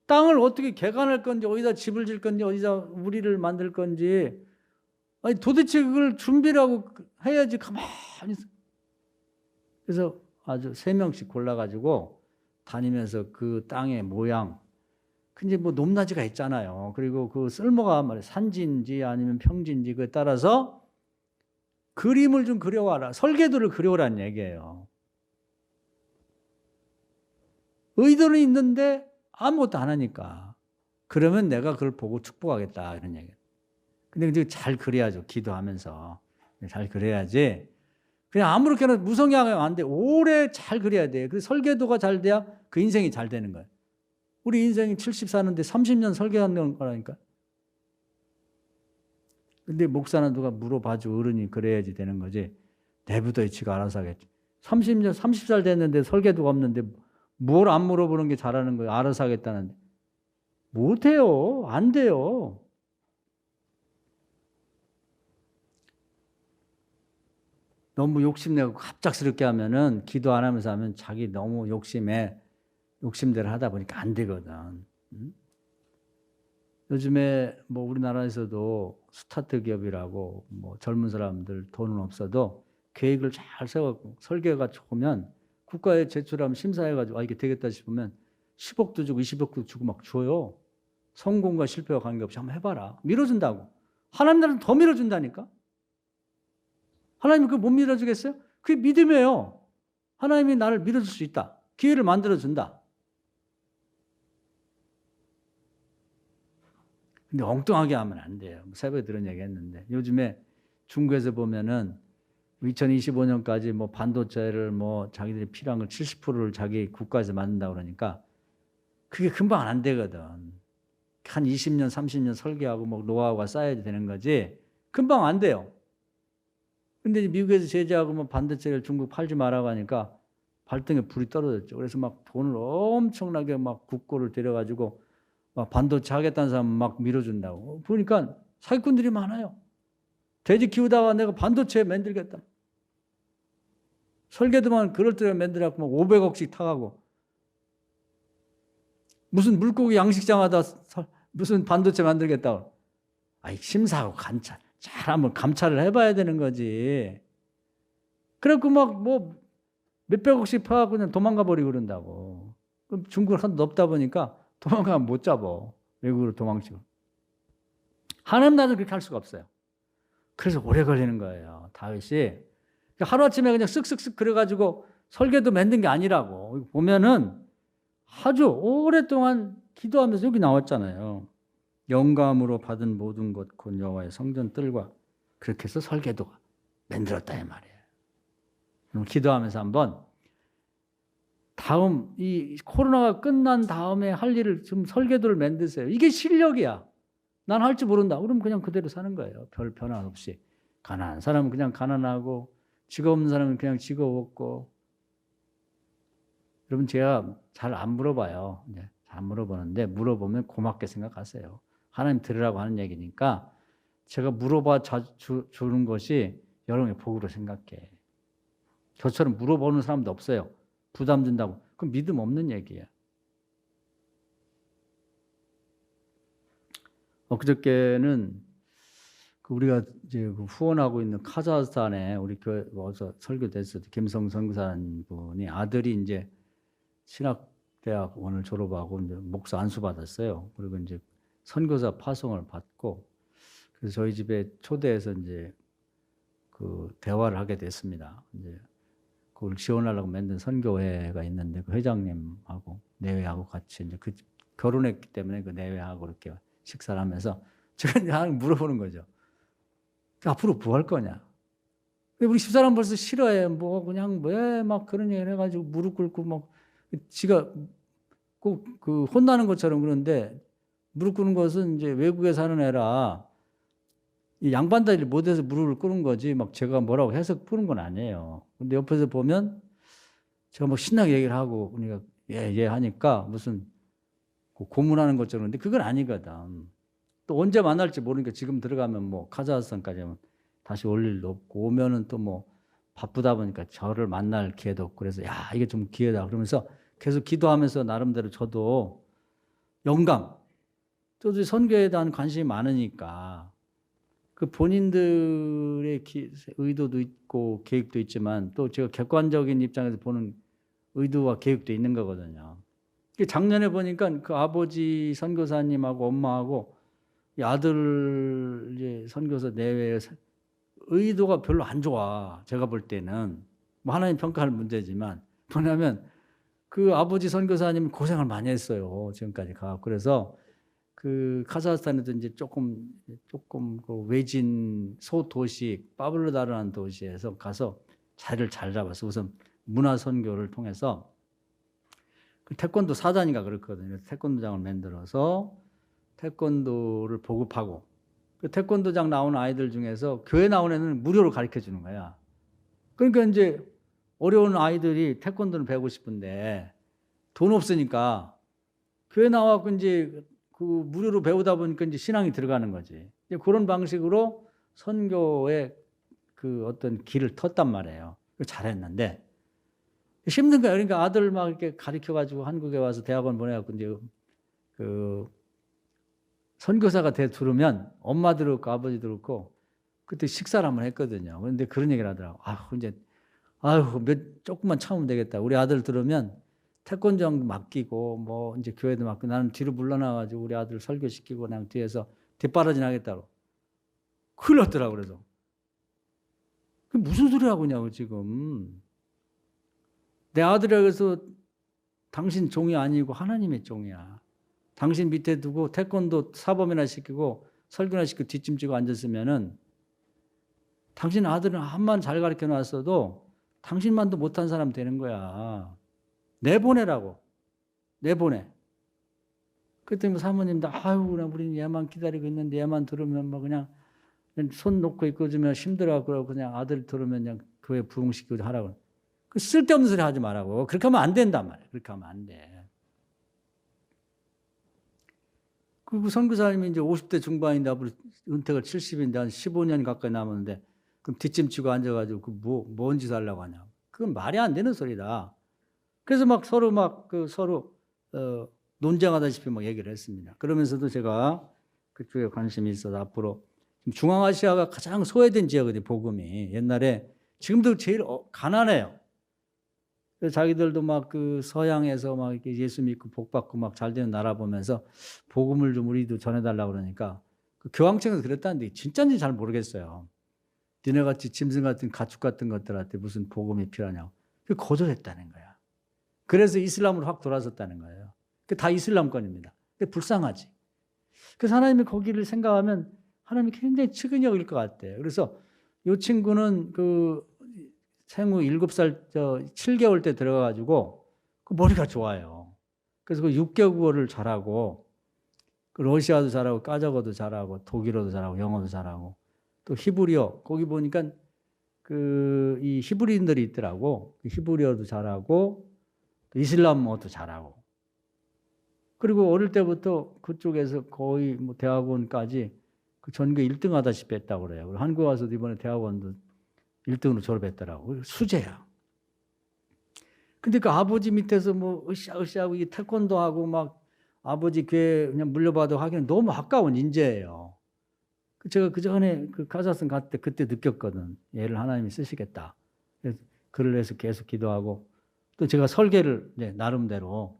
땅을 어떻게 개간할 건지 어디다 집을 질 건지 어디다 우리를 만들 건지 아니 도대체 그걸 준비를 하고 해야지 가만히 있어. 그래서 아주 3명씩 골라가지고 다니면서 그 땅의 모양 근데 높낮이가 있잖아요. 그리고 그 쓸모가 산지인지 아니면 평지인지 그에 따라서 그림을 좀 그려와라. 설계도를 그려오라는 얘기예요. 의도는 있는데 아무것도 안 하니까. 그러면 내가 그걸 보고 축복하겠다. 이런 얘기예요. 근데 이제 잘 그려야죠. 기도하면서. 잘 그려야지. 그냥 아무렇게나 무성의하면 안 돼. 오래 잘 그려야 돼. 그 설계도가 잘 돼야 그 인생이 잘 되는 거예요. 우리 인생이 70 사는데 30년 설계하는 거라니까. 근데 목사나 누가 물어봐줘. 어른이 그래야지 되는 거지. 내부도의 지가 알아서 하겠지. 30년, 30살 됐는데 설계도가 없는데 뭘 안 물어보는 게 잘하는 거예요. 알아서 하겠다는데. 못해요. 안 돼요. 너무 욕심내고 갑작스럽게 하면은 기도 안 하면서 하면 자기 너무 욕심대로 하다 보니까 안 되거든. 응? 요즘에 뭐 우리나라에서도 스타트 기업이라고 뭐 젊은 사람들 돈은 없어도 계획을 잘 세워갖고 설계가 좋으면 국가에 제출하면 심사해가지고 이게 되겠다 싶으면 10억도 주고 20억도 주고 막 줘요. 성공과 실패와 관계없이 한번 해봐라. 밀어준다고. 하나님 나라는 더 밀어준다니까. 하나님이 그거 못 밀어주겠어요? 그게 믿음이에요. 하나님이 나를 밀어줄 수 있다. 기회를 만들어준다. 근데 엉뚱하게 하면 안 돼요. 새벽에 들은 얘기 했는데 요즘에 중국에서 보면은 2025년까지 뭐 반도체를 뭐 자기들이 필요한 걸 70%를 자기 국가에서 만든다 그러니까 그게 금방 안 되거든. 한 20년, 30년 설계하고 뭐 노하우가 쌓여야 되는 거지 금방 안 돼요. 근데 미국에서 제재하고 뭐 반도체를 중국 팔지 말라고 하니까 발등에 불이 떨어졌죠. 그래서 막 돈을 엄청나게 막 국고를 들여가지고 막 반도체 하겠다는 사람 막 밀어준다고. 보니까 사기꾼들이 많아요. 돼지 키우다가 내가 반도체 만들겠다. 설계도만 그럴 때 만들어갖고 막 500억씩 타가고. 무슨 물고기 양식장 하다 무슨 반도체 만들겠다고. 심사하고 잘 한번 감찰을 해봐야 되는 거지. 그래갖고 막 뭐 몇백억씩 파갖고 그냥 도망가 버리고 그런다고. 그럼 중국을 하도 넓다 보니까 도망가면 못 잡아. 외국으로 도망치고. 하나님 나라는 그렇게 할 수가 없어요. 그래서 오래 걸리는 거예요. 다윗이. 하루아침에 그냥 쓱쓱쓱 그래가지고 설계도 만든 게 아니라고. 보면은 아주 오랫동안 기도하면서 여기 나왔잖아요. 영감으로 받은 모든 것 곧 여호와의 성전 뜰과 그렇게 해서 설계도가 만들었다 이 말이에요. 그럼 기도하면서 한번 다음 이 코로나가 끝난 다음에 할 일을 좀 설계도를 만드세요. 이게 실력이야. 난 할 줄 모른다. 그럼 그냥 그대로 사는 거예요. 별 변화 없이. 가난한 사람은 그냥 가난하고 직업 없는 사람은 그냥 직업 없고. 여러분 제가 잘 안 물어봐요. 잘 안 물어보는데 물어보면 고맙게 생각하세요. 하나님 들으라고 하는 얘기니까 제가 물어봐 주는 것이 여러분의 복으로 생각해. 저처럼 물어보는 사람도 없어요. 부담 준다고. 그건 믿음 없는 얘기예요. 엊그저께는 우리가 이제 후원하고 있는 카자흐스탄에 우리 교회 와서 설교됐을 때 김성 선교사님 분이 아들이 이제 신학대학원을 졸업하고 이제 목사 안수 받았어요. 그리고 이제 선교사 파송을 받고 그래서 저희 집에 초대해서 이제 그 대화를 하게 됐습니다. 이제 그걸 지원하려고 만든 선교회가 있는데 그 회장님하고 내외하고 같이 이제 그 결혼했기 때문에 그 내외하고 이렇게 식사를 하면서 제가 이제 하나 물어보는 거죠. 앞으로 뭐 할 거냐? 우리 집사람 벌써 싫어해. 뭐 그냥 왜 막 그런 얘기를 해가지고 무릎 꿇고 막 지가 꼭 그 혼나는 것처럼 그러는데 무릎 꿇는 것은 이제 외국에 사는 애라 양반다리를 못해서 무릎을 꿇은 거지 막 제가 뭐라고 해서 꿇은 건 아니에요. 근데 옆에서 보면 제가 뭐 신나게 얘기를 하고 그러니까 예 하니까 무슨 고문하는 것처럼 근데 그건 아니거든. 또 언제 만날지 모르니까 지금 들어가면 뭐 카자흐스탄까지 하면 다시 올 일도 없고 오면은 또 뭐 바쁘다 보니까 저를 만날 기회도 없고 그래서 야 이게 좀 기회다 그러면서 계속 기도하면서 나름대로 저도 영감 저도 선교에 대한 관심이 많으니까 그 본인들의 의도도 있고 계획도 있지만 또 제가 객관적인 입장에서 보는 의도와 계획도 있는 거거든요. 작년에 보니까 그 아버지 선교사님하고 엄마하고 이 아들 이제 선교사 내외에 의도가 별로 안 좋아. 제가 볼 때는 뭐 하나님 평가할 문제지만 뭐냐면 그 아버지 선교사님 고생을 많이 했어요. 지금까지 가. 그래서 그 카자흐스탄에도 이제 조금 그 외진 소도시 파블로다르라는 도시에서 가서 자리를 잘 잡았어. 우선 문화 선교를 통해서 그 태권도 사단이가 그렇거든요. 태권도장을 만들어서 태권도를 보급하고 그 태권도장 나오는 아이들 중에서 교회 나온 애는 무료로 가르쳐 주는 거야. 그러니까 이제 어려운 아이들이 태권도를 배우고 싶은데 돈 없으니까 교회 나와서 이제 그 무료로 배우다 보니까 이제 신앙이 들어가는 거지. 이제 그런 방식으로 선교의 그 어떤 길을 텄단 말이에요. 잘했는데 힘든 거야. 그러니까 아들 막 이렇게 가르쳐 가지고 한국에 와서 대학원 보내갖고 이제 그 선교사가 돼 들으면 엄마도 그렇고 아버지도 그렇고 그때 식사를 한번 했거든요. 그런데 그런 얘기를 하더라고. 이제 조금만 참으면 되겠다. 우리 아들 들으면 태권도장 맡기고 뭐 이제 교회도 맡고 나는 뒤로 물러나가지고 우리 아들 설교시키고 그냥 뒤에서 뒷바라지 나겠다고. 큰일 났더라고. 그래서 그게 무슨 소리 하고 있냐고 지금. 내 아들이라고 해서 당신 종이 아니고 하나님의 종이야. 당신 밑에 두고 태권도 사범이나 시키고 설교나 시키고 뒷짐지고 앉았으면은 당신 아들은 한만 잘 가르쳐 놨어도 당신만도 못한 사람 되는 거야. 내보내라고. 내보내. 그때 뭐 사모님도 우리는 얘만 기다리고 있는데 얘만 들으면 뭐 그냥 손 놓고 있고주면 힘들어하고 그냥 아들 들으면 그냥 교회 부흥시키고 하라고. 그 쓸데없는 소리 하지 말라고. 그렇게 하면 안 된단 말이야. 그렇게 하면 안 돼. 그리고 선교사님이 이제 50대 중반인데 앞으로 은퇴가 70인데 한 15년 가까이 남았는데 그럼 뒷짐치고 앉아가지고 그 뭔 짓 하려고 하냐. 그건 말이 안 되는 소리다. 그래서 막 서로 논쟁하다시피 막 얘기를 했습니다. 그러면서도 제가 그쪽에 관심이 있어서 앞으로 중앙아시아가 가장 소외된 지역이거든요. 복음이. 옛날에 지금도 제일 가난해요. 그래서 자기들도 막 그 서양에서 막 이렇게 예수 믿고 복 받고 막 잘 되는 나라 보면서 복음을 좀 우리도 전해달라고 그러니까 그 교황청에서 그랬다는데 진짜인지 잘 모르겠어요. 니네같이 짐승 같은 가축 같은 것들한테 무슨 복음이 필요하냐고. 그 거절했다는 거야. 그래서 이슬람으로 확 돌아섰다는 거예요. 그 다 이슬람권입니다. 근데 불쌍하지. 그래서 하나님이 거기를 생각하면 하나님이 굉장히 측은히 여길 것 같아요. 그래서 이 친구는 그 생후 7살, 7개월 때 들어가가지고 그 머리가 좋아요. 그래서 그 6개국어를 잘하고 그 러시아도 잘하고 까자거도 잘하고 독일어도 잘하고 영어도 잘하고 또 히브리어 거기 보니까 그 이 히브리인들이 있더라고. 히브리어도 잘하고 또 이슬람어도 잘하고 그리고 어릴 때부터 그쪽에서 거의 뭐 대학원까지 그 전교 1등 하다시피 했다고 그래요. 한국 와서도 이번에 대학원도 1등으로 졸업했더라고. 수재야. 근데 그 아버지 밑에서 뭐 으쌰으쌰하고 이 태권도 하고 막 아버지 교회 그냥 물려받아 하기는 너무 아까운 인재예요. 제가 그 전에 그 카자흐스탄 갔을 때 그때 느꼈거든. 얘를 하나님이 쓰시겠다. 그래서 글을 해서 계속 기도하고 또 제가 설계를 이제 나름대로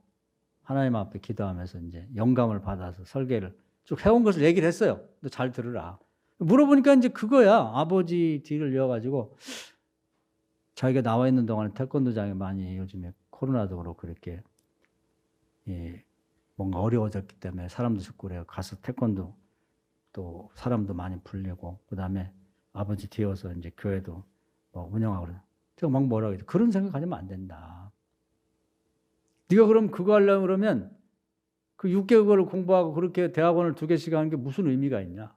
하나님 앞에 기도하면서 이제 영감을 받아서 설계를 쭉 해온 것을 얘기를 했어요. 너 잘 들으라. 물어보니까 이제 그거야. 아버지 뒤를 이어가지고 자기가 나와 있는 동안에 태권도장에 많이 요즘에 코로나도 그렇고 그렇게 뭔가 어려워졌기 때문에 사람도 죽고 그래요. 가서 태권도 또 사람도 많이 불리고 그다음에 아버지 뒤어서 이제 교회도 뭐 운영하고 그래요. 제가 막 뭐라고 해요. 그런 생각하면 안 된다. 네가 그럼 그거 하려고 그러면 그 6개월을 공부하고 그렇게 대학원을 2개씩 하는 게 무슨 의미가 있냐.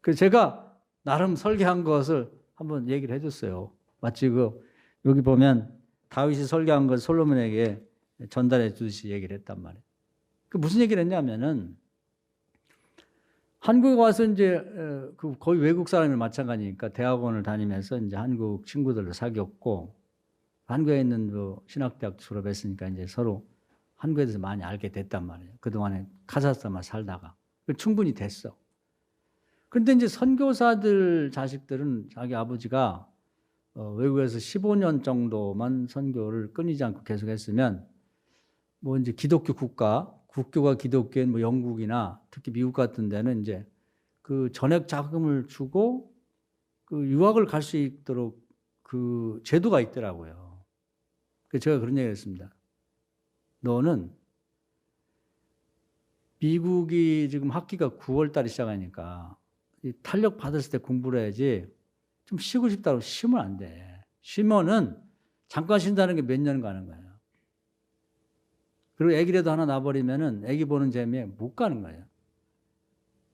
그래서 제가 나름 설계한 것을 한번 얘기를 해줬어요. 마치 여기 보면 다윗이 설계한 걸 솔로몬에게 전달해 주듯이 얘기를 했단 말이에요. 그 무슨 얘기를 했냐면은 한국에 와서 이제 거의 외국 사람이 마찬가지니까 대학원을 다니면서 이제 한국 친구들을 사귀었고 한국에 있는 신학대학 졸업했으니까 이제 서로 한국에 대해서 많이 알게 됐단 말이에요. 그동안에 카자흐스탄만 살다가. 충분히 됐어. 그런데 이제 선교사들 자식들은 자기 아버지가 외국에서 15년 정도만 선교를 끊이지 않고 계속했으면 뭐 이제 기독교 국교가 기독교인 뭐 영국이나 특히 미국 같은 데는 이제 그 전액 자금을 주고 그 유학을 갈 수 있도록 그 제도가 있더라고요. 그래서 제가 그런 얘기를 했습니다. 너는 미국이 지금 학기가 9월 달에 시작하니까 탄력 받았을 때 공부를 해야지 좀 쉬고 싶다고 쉬면 안 돼. 쉬면은 잠깐 쉰다는 게 몇 년 가는 거예요. 그리고 애기라도 하나 낳아버리면은 애기 보는 재미에 못 가는 거예요.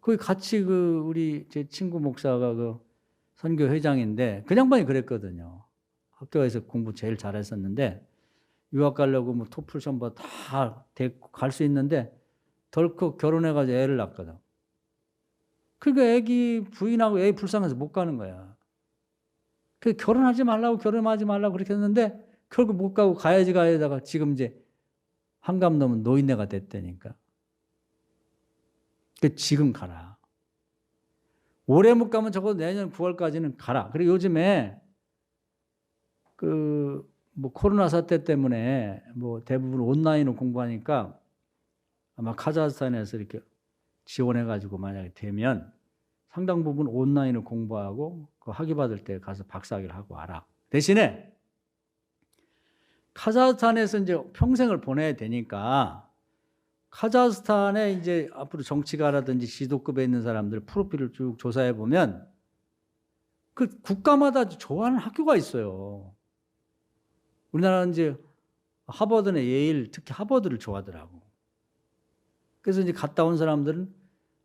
거기 같이 우리 제 친구 목사가 선교 회장인데 그 양반이 그랬거든요. 학교에서 공부 제일 잘했었는데 유학 가려고 뭐 토플 시험 다 갈 수 있는데 덜컥 결혼해가지고 애를 낳거든. 그러니까 애기 부인하고 애기 불쌍해서 못 가는 거야. 그 결혼하지 말라고 그렇게 했는데 결국 못 가고 가야지다가 지금 이제 한갑 넘은 노인네가 됐다니까. 그 지금 가라. 올해 못 가면 적어도 내년 9월까지는 가라. 그리고 요즘에 뭐 코로나 사태 때문에 뭐 대부분 온라인으로 공부하니까 아마 카자흐스탄에서 이렇게 지원해가지고 만약에 되면 상당 부분 온라인으로 공부하고 그 학위 받을 때 가서 박사학위를 하고 와라. 대신에 카자흐스탄에서 이제 평생을 보내야 되니까 카자흐스탄에 이제 앞으로 정치가라든지 지도급에 있는 사람들 프로필을 쭉 조사해 보면 그 국가마다 좋아하는 학교가 있어요. 우리나라는 이제 하버드나 예일, 특히 하버드를 좋아하더라고. 그래서 이제 갔다 온 사람들은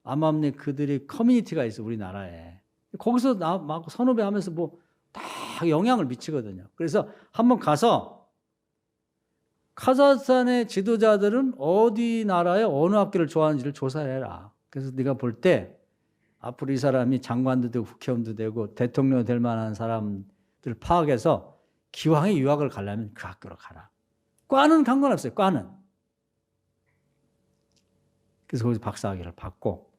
암암리 그들의 커뮤니티가 있어, 우리나라에. 거기서 막 선후배하면서 뭐 다 영향을 미치거든요. 그래서 한번 가서 카자흐스탄의 지도자들은 어디 나라의 어느 학교를 좋아하는지를 조사해라. 그래서 네가 볼 때 앞으로 이 사람이 장관도 되고 국회의원도 되고 대통령 될 만한 사람들 파악해서 기왕에 유학을 가려면 그 학교로 가라. 과는 상관없어요. 과는. 그래서 거기서 박사학위를 받고,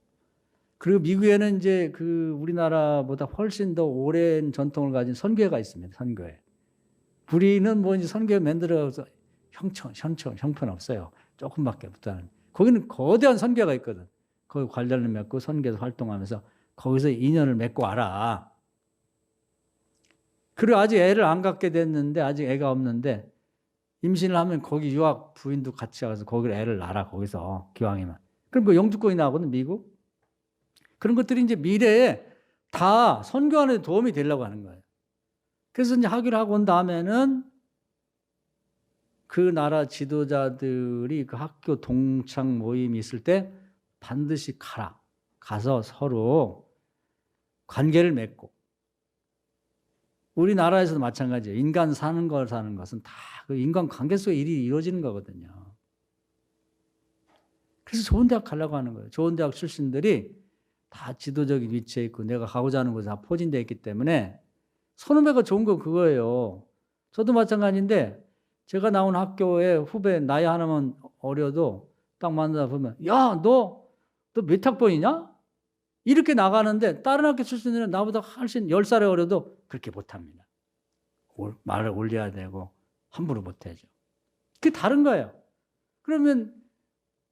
그리고 미국에는 이제 우리나라보다 훨씬 더 오랜 전통을 가진 선교회가 있습니다. 선교회. 우리는 뭐 이제 선교회 만들어서 형편없어요. 조금밖에 없다는. 거기는 거대한 선교회가 있거든. 거기 관련을 맺고 선교에서 활동하면서 거기서 인연을 맺고 와라. 그리고 아직 애를 안 갖게 됐는데, 아직 애가 없는데 임신을 하면 거기 유학 부인도 같이 가서 거기를 애를 낳아라. 거기서 기왕이면. 그럼 그 영주권이 나오거든, 미국. 그런 것들이 이제 미래에 다 선교하는 데 도움이 되려고 하는 거예요. 그래서 이제 학위를 하고 온 다음에는 그 나라 지도자들이 그 학교 동창 모임이 있을 때 반드시 가라. 가서 서로 관계를 맺고. 우리나라에서도 마찬가지예요. 인간 사는 것은 다 그 인간 관계 속에 일이 이루어지는 거거든요. 그래서 좋은 대학 가려고 하는 거예요. 좋은 대학 출신들이 다 지도적인 위치에 있고 내가 가고자 하는 곳에 다 포진되어 있기 때문에 선후배가 좋은 건 그거예요. 저도 마찬가지인데 제가 나온 학교에 후배 나이 하나만 어려도 딱 만나다 보면 야, 너 몇 학번이냐? 이렇게 나가는데 다른 학교 출신들은 나보다 훨씬 10살에 어려도 그렇게 못합니다. 말을 올려야 되고 함부로 못하죠. 그게 다른 거예요. 그러면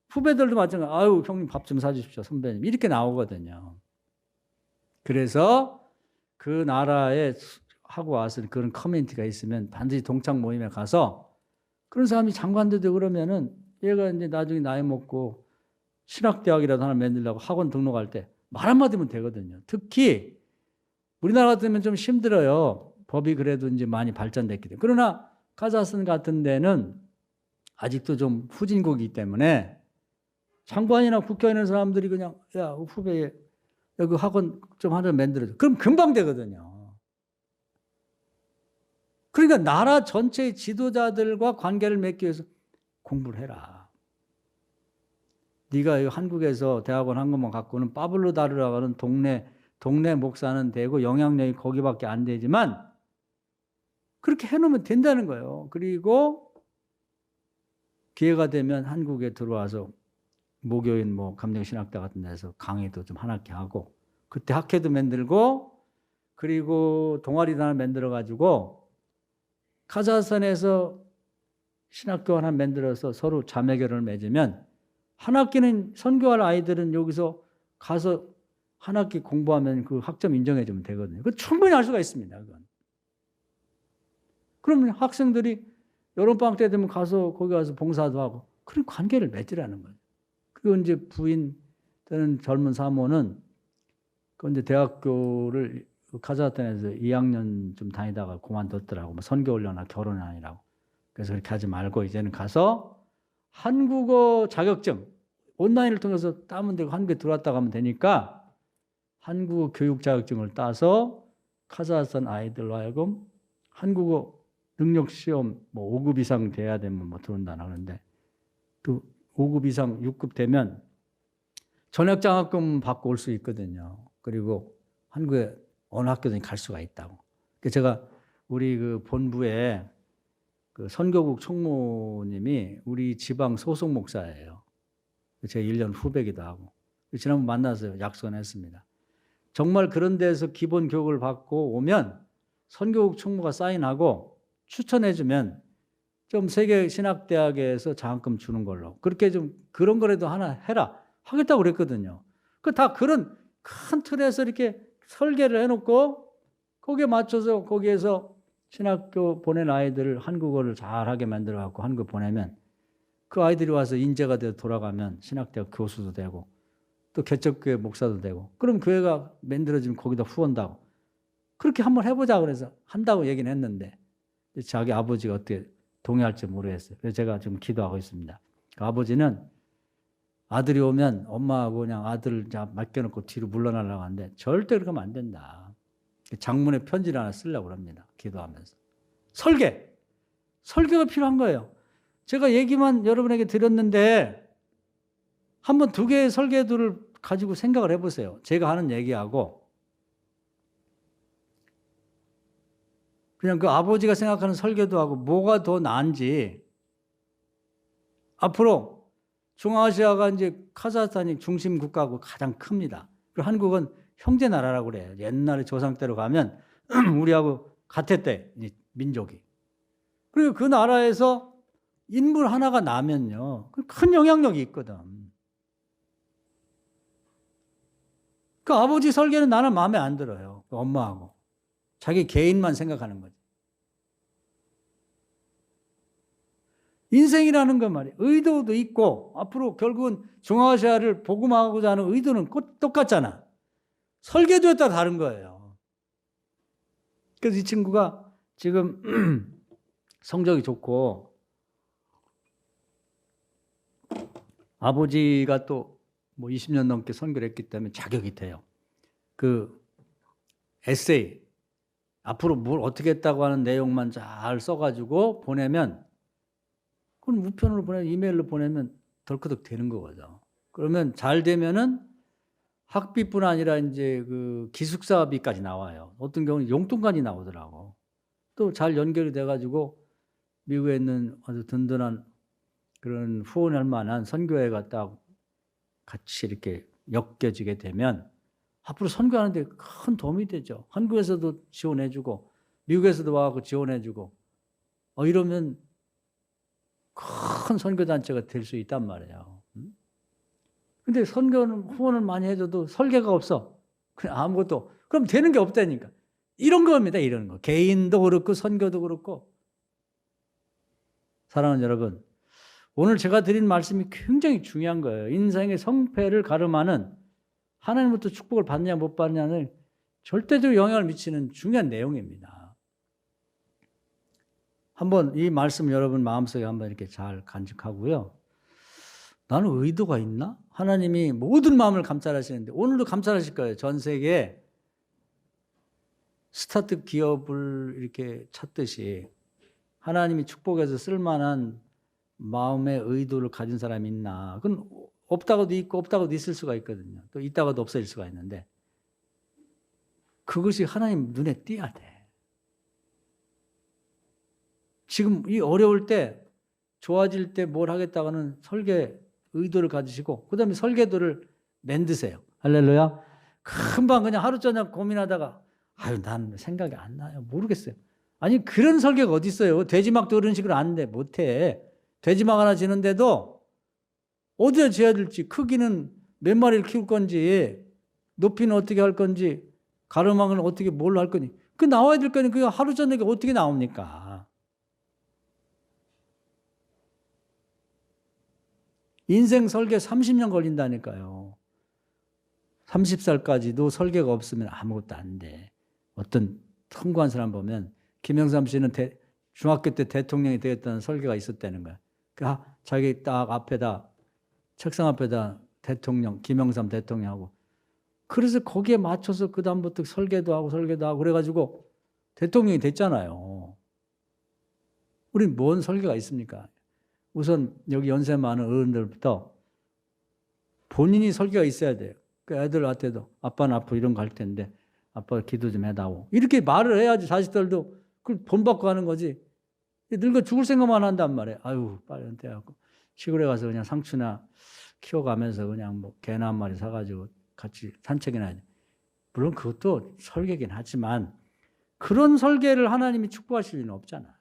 후배들도 마찬가지로 아유 형님 밥 좀 사주십시오 선배님 이렇게 나오거든요. 그래서 그 나라에 하고 와서 그런 커뮤니티가 있으면 반드시 동창 모임에 가서 그런 사람이 장관도 되고 그러면은 얘가 이제 나중에 나이 먹고 신학대학이라도 하나 만들려고 학원 등록할 때 말 한마디면 되거든요. 특히 우리나라 같으면 좀 힘들어요. 법이 그래도 이제 많이 발전됐기 때문에. 그러나 카자흐스탄 같은 데는 아직도 좀 후진국이기 때문에 장관이나 국회의원 있는 사람들이 그냥 야 후배 여기 학원 좀 하나 만들어줘. 그럼 금방 되거든요. 그러니까 나라 전체의 지도자들과 관계를 맺기 위해서 공부를 해라. 네가 한국에서 대학원 한 것만 갖고는 파블로 다르라고는 동네 목사는 되고 영향력이 거기밖에 안 되지만 그렇게 해놓으면 된다는 거예요. 그리고 기회가 되면 한국에 들어와서 모교인 뭐 감정신학대 같은 데서 강의도 좀 한 학기 하고 그때 학회도 만들고 그리고 동아리도 하나 만들어 가지고 카자흐스탄에서 신학교 하나 만들어서 서로 자매 결혼을 맺으면 한 학기는 선교할 아이들은 여기서 가서 한 학기 공부하면 그 학점 인정해 주면 되거든요. 그 충분히 할 수가 있습니다. 그건. 그러면 학생들이 여름방학 때 되면 가서 거기 가서 봉사도 하고 그런 관계를 맺으라는 거예요. 그리고 이제 부인 또는 젊은 사모는 그 이제 대학교를 그 카자흐스탄에서 2학년 좀 다니다가 그만뒀더라고. 뭐 선교하려나 결혼이 아니라고. 그래서 그렇게 하지 말고 이제는 가서 한국어 자격증 온라인을 통해서 따면 되고 한국에 들어왔다 가면 되니까 한국어 교육 자격증을 따서 카자흐스탄 아이들로 하여금 한국어 능력 시험 뭐 5급 이상 돼야 되면 뭐 들어온다 하는데 또 5급 이상 6급 되면 전액 장학금 받고 올 수 있거든요. 그리고 한국에 어느 학교든지 갈 수가 있다고. 제가 우리 그 본부에 그 선교국 총무님이 우리 지방 소속 목사예요. 제 1년 후배기도 하고. 지난번 만나서 약속했습니다. 정말 그런 데서 기본 교육을 받고 오면 선교국 총무가 사인하고 추천해주면 좀 세계신학대학에서 장학금 주는 걸로. 그렇게 좀 그런 거라도 하나 해라. 하겠다고 그랬거든요. 그 다 그런 큰 틀에서 이렇게 설계를 해놓고 거기에 맞춰서 거기에서 신학교 보낸 아이들을 한국어를 잘하게 만들어갖고 한국에 보내면 그 아이들이 와서 인재가 돼서 돌아가면 신학대학 교수도 되고 또 개척교회 목사도 되고 그럼 교회가 만들어지면 거기다 후원다고 그렇게 한번 해보자 그래서 한다고 얘기는 했는데 자기 아버지가 어떻게 동의할지 모르겠어요. 그래서 제가 지금 기도하고 있습니다. 그 아버지는 아들이 오면 엄마하고 그냥 아들을 맡겨놓고 뒤로 물러나려고 하는데 절대 그렇게 하면 안 된다. 장문의 편지를 하나 쓰려고 합니다. 기도하면서. 설계가 필요한 거예요. 제가 얘기만 여러분에게 드렸는데 한번 두 개의 설계도를 가지고 생각을 해보세요. 제가 하는 얘기하고 그냥 그 아버지가 생각하는 설계도하고 뭐가 더 나은지 앞으로 중앙아시아가 이제 카자흐스탄이 중심 국가고 가장 큽니다. 그리고 한국은 형제 나라라고 그래요. 옛날에 조상 때로 가면 우리하고 같았대, 민족이. 그리고 그 나라에서 인물 하나가 나면요. 큰 영향력이 있거든. 그 아버지 설계는 나는 마음에 안 들어요. 그 엄마하고. 자기 개인만 생각하는 거지. 인생이라는 건 말이에요. 의도도 있고 앞으로 결국은 중앙아시아를 복음하고자 하는 의도는 똑같잖아. 설계도에 따라 다른 거예요. 그래서 이 친구가 지금 성적이 좋고 아버지가 또 뭐 20년 넘게 선교를 했기 때문에 자격이 돼요. 그 에세이 앞으로 뭘 어떻게 했다고 하는 내용만 잘 써가지고 보내면 그건 우편으로 보내면 이메일로 보내면 덜커덕 되는 거거든. 그러면 잘 되면은 학비뿐 아니라 이제 그 기숙사비까지 나와요. 어떤 경우는 용돈까지 나오더라고. 또 잘 연결이 돼가지고 미국에 있는 아주 든든한 그런 후원할 만한 선교회가 딱 같이 이렇게 엮여지게 되면 앞으로 선교하는데 큰 도움이 되죠. 한국에서도 지원해주고 미국에서도 와서 지원해주고 이러면 큰 선교단체가 될 수 있단 말이에요. 근데 선교는 후원을 많이 해줘도 설계가 없어. 그냥 아무것도. 그럼 되는 게 없다니까. 이런 겁니다. 이런 거. 개인도 그렇고 선교도 그렇고. 사랑하는 여러분, 오늘 제가 드린 말씀이 굉장히 중요한 거예요. 인생의 성패를 가름하는 하나님부터 축복을 받느냐 못 받느냐는 절대적으로 영향을 미치는 중요한 내용입니다. 한번 이 말씀 여러분 마음속에 한번 이렇게 잘 간직하고요. 나는 의도가 있나? 하나님이 모든 마음을 감찰하시는데 오늘도 감찰하실 거예요. 전 세계에 스타트업 기업을 이렇게 찾듯이 하나님이 축복해서 쓸만한 마음의 의도를 가진 사람이 있나? 그건 없다가도 있고 없다가도 있을 수가 있거든요. 또 있다가도 없어질 수가 있는데 그것이 하나님 눈에 띄어야 돼. 지금 이 어려울 때 좋아질 때 뭘 하겠다고는 설계 의도를 가지시고 그 다음에 설계도를 만드세요. 할렐루야. 금방 그냥 하루 저녁 고민하다가 난 생각이 안 나요. 모르겠어요. 아니 그런 설계가 어디 있어요. 돼지막도 그런 식으로 안 돼. 못해. 돼지막 하나 지는데도 어디에 지어야 될지 크기는 몇 마리를 키울 건지 높이는 어떻게 할 건지 가로막은 어떻게 뭘로 할 건지 그 나와야 될 거니 그게 하루 저녁에 어떻게 나옵니까? 인생 설계 30년 걸린다니까요. 30살까지도 설계가 없으면 아무것도 안 돼. 어떤 성공한 사람 보면 김영삼 씨는 중학교 때 대통령이 되었다는 설계가 있었다는 거야. 그러니까 자기 딱 앞에다 책상 앞에다 대통령 김영삼 대통령하고 그래서 거기에 맞춰서 그 다음부터 설계도 하고 그래가지고 대통령이 됐잖아요. 우린 뭔 설계가 있습니까? 우선 여기 연세 많은 어른들부터 본인이 설계가 있어야 돼요. 그 애들한테도 아빠는 앞으로 이런 거 할 텐데 아빠 기도 좀 해다오. 이렇게 말을 해야지 자식들도 그걸 본받고 하는 거지. 늙어 죽을 생각만 한단 말이에요. 아유 빨리 은퇴하고 시골에 가서 그냥 상추나 키워가면서 그냥 뭐 개나 한 마리 사가지고 같이 산책이나 해야 돼. 물론 그것도 설계긴 하지만 그런 설계를 하나님이 축복하실 리는 없잖아.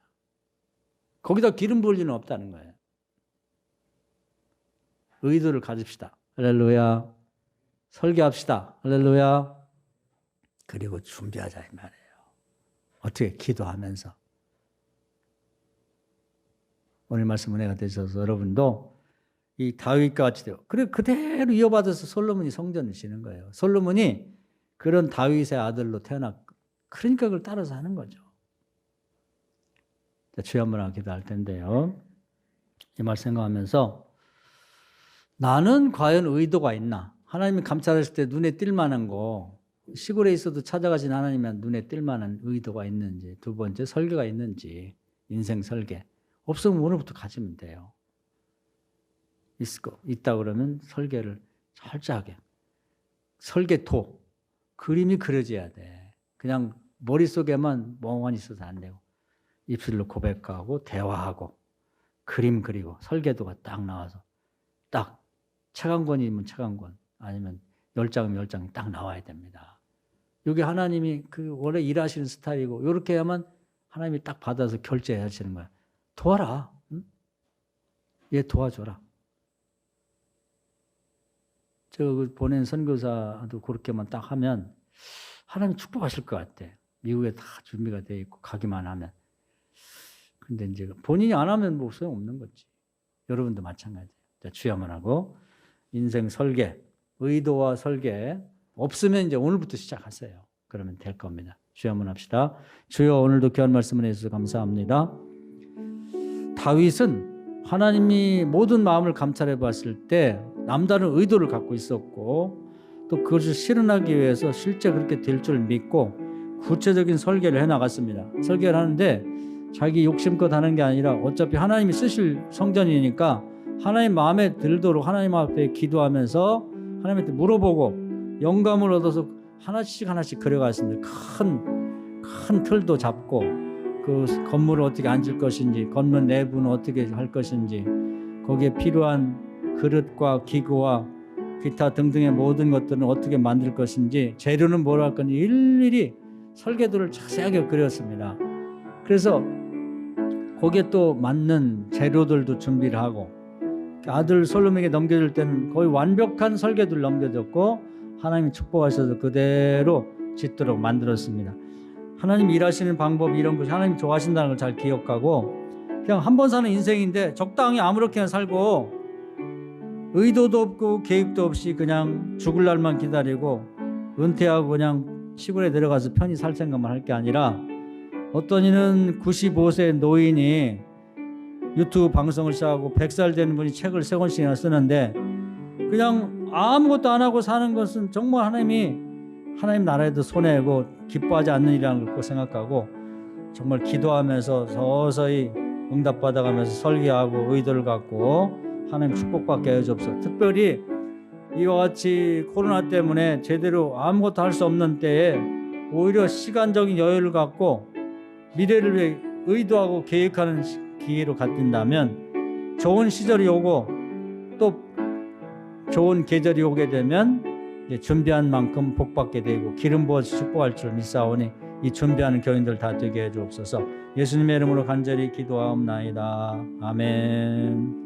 거기다 기름 부을 리는 없다는 거예요. 의도를 가집시다. 할렐루야. 설계합시다. 할렐루야. 그리고 준비하자 이 말이에요. 어떻게 기도하면서. 오늘 말씀 은혜가 되셔서 여러분도 이 다윗과 같이 돼요. 그래 그대로 이어받아서 솔로몬이 성전을 지는 거예요. 솔로몬이 그런 다윗의 아들로 태어났고 그러니까 그걸 따라서 하는 거죠. 주여 한번 하고 기도할 텐데요. 이 말 생각하면서 나는 과연 의도가 있나? 하나님이 감찰하실 때 눈에 띌 만한 거 시골에 있어도 찾아가신 하나님은 눈에 띌 만한 의도가 있는지 두 번째 설계가 있는지 인생 설계 없으면 오늘부터 가지면 돼요. 있다 그러면 설계를 철저하게 설계토 그림이 그려져야 돼. 그냥 머릿속에만 멍하니 있어서 안 되고 입술로 고백하고 대화하고 그림 그리고 설계도가 딱 나와서 딱 책 한 권이면 책 한 권 아니면 10장이면 10장이 딱 나와야 됩니다. 이게 하나님이 그 원래 일하시는 스타일이고 이렇게 해야만 하나님이 딱 받아서 결제하시는 거야. 도와라. 응? 얘 도와줘라. 저 보낸 선교사도 그렇게만 딱 하면 하나님 축복하실 것 같아. 미국에 다 준비가 돼 있고 가기만 하면. 근데 이제 본인이 안 하면 뭐 소용없는 거지. 여러분도 마찬가지예요. 자, 주여 한번 하고 인생 설계, 의도와 설계 없으면 이제 오늘부터 시작하세요. 그러면 될 겁니다. 주여 한번 합시다. 주여 오늘도 귀한 말씀을 해주셔서 감사합니다. 다윗은 하나님이 모든 마음을 감찰해 봤을 때 남다른 의도를 갖고 있었고 또 그것을 실현하기 위해서 실제 그렇게 될 줄 믿고 구체적인 설계를 해나갔습니다. 설계를 하는데 자기 욕심껏 하는 게 아니라 어차피 하나님이 쓰실 성전이니까 하나님 마음에 들도록 하나님 앞에 기도하면서 하나님한테 물어보고 영감을 얻어서 하나씩 그려갔습니다. 큰 틀도 잡고 그 건물을 어떻게 앉을 것인지 건물 내부는 어떻게 할 것인지 거기에 필요한 그릇과 기구와 기타 등등의 모든 것들은 어떻게 만들 것인지 재료는 뭘 할 건지 일일이 설계도를 자세하게 그렸습니다. 그래서 거기에 또 맞는 재료들도 준비를 하고 아들 솔로몬에게 넘겨줄 때는 거의 완벽한 설계도를 넘겨줬고 하나님이 축복하셔서 그대로 짓도록 만들었습니다. 하나님 일하시는 방법 이런 것이 하나님 좋아하신다는 걸 잘 기억하고 그냥 한 번 사는 인생인데 적당히 아무렇게나 살고 의도도 없고 계획도 없이 그냥 죽을 날만 기다리고 은퇴하고 그냥 시골에 내려가서 편히 살 생각만 할 게 아니라 어떤 이는 95세 노인이 유튜브 방송을 시작하고 100살 되는 분이 책을 3권씩이나 쓰는데 그냥 아무것도 안 하고 사는 것은 정말 하나님 나라에도 손해고 기뻐하지 않는 일이라는 걸 꼭 생각하고 정말 기도하면서 서서히 응답받아가면서 설계하고 의도를 갖고 하나님 축복받게 해주옵소서. 특별히 이와 같이 코로나 때문에 제대로 아무것도 할 수 없는 때에 오히려 시간적인 여유를 갖고 미래를 위해 의도하고 계획하는 기회로 갖는다면 좋은 시절이 오고 또 좋은 계절이 오게 되면 준비한 만큼 복받게 되고 기름 부어서 축복할 줄 믿사오니 이 준비하는 교인들 다 되게 해주옵소서. 예수님의 이름으로 간절히 기도하옵나이다. 아멘.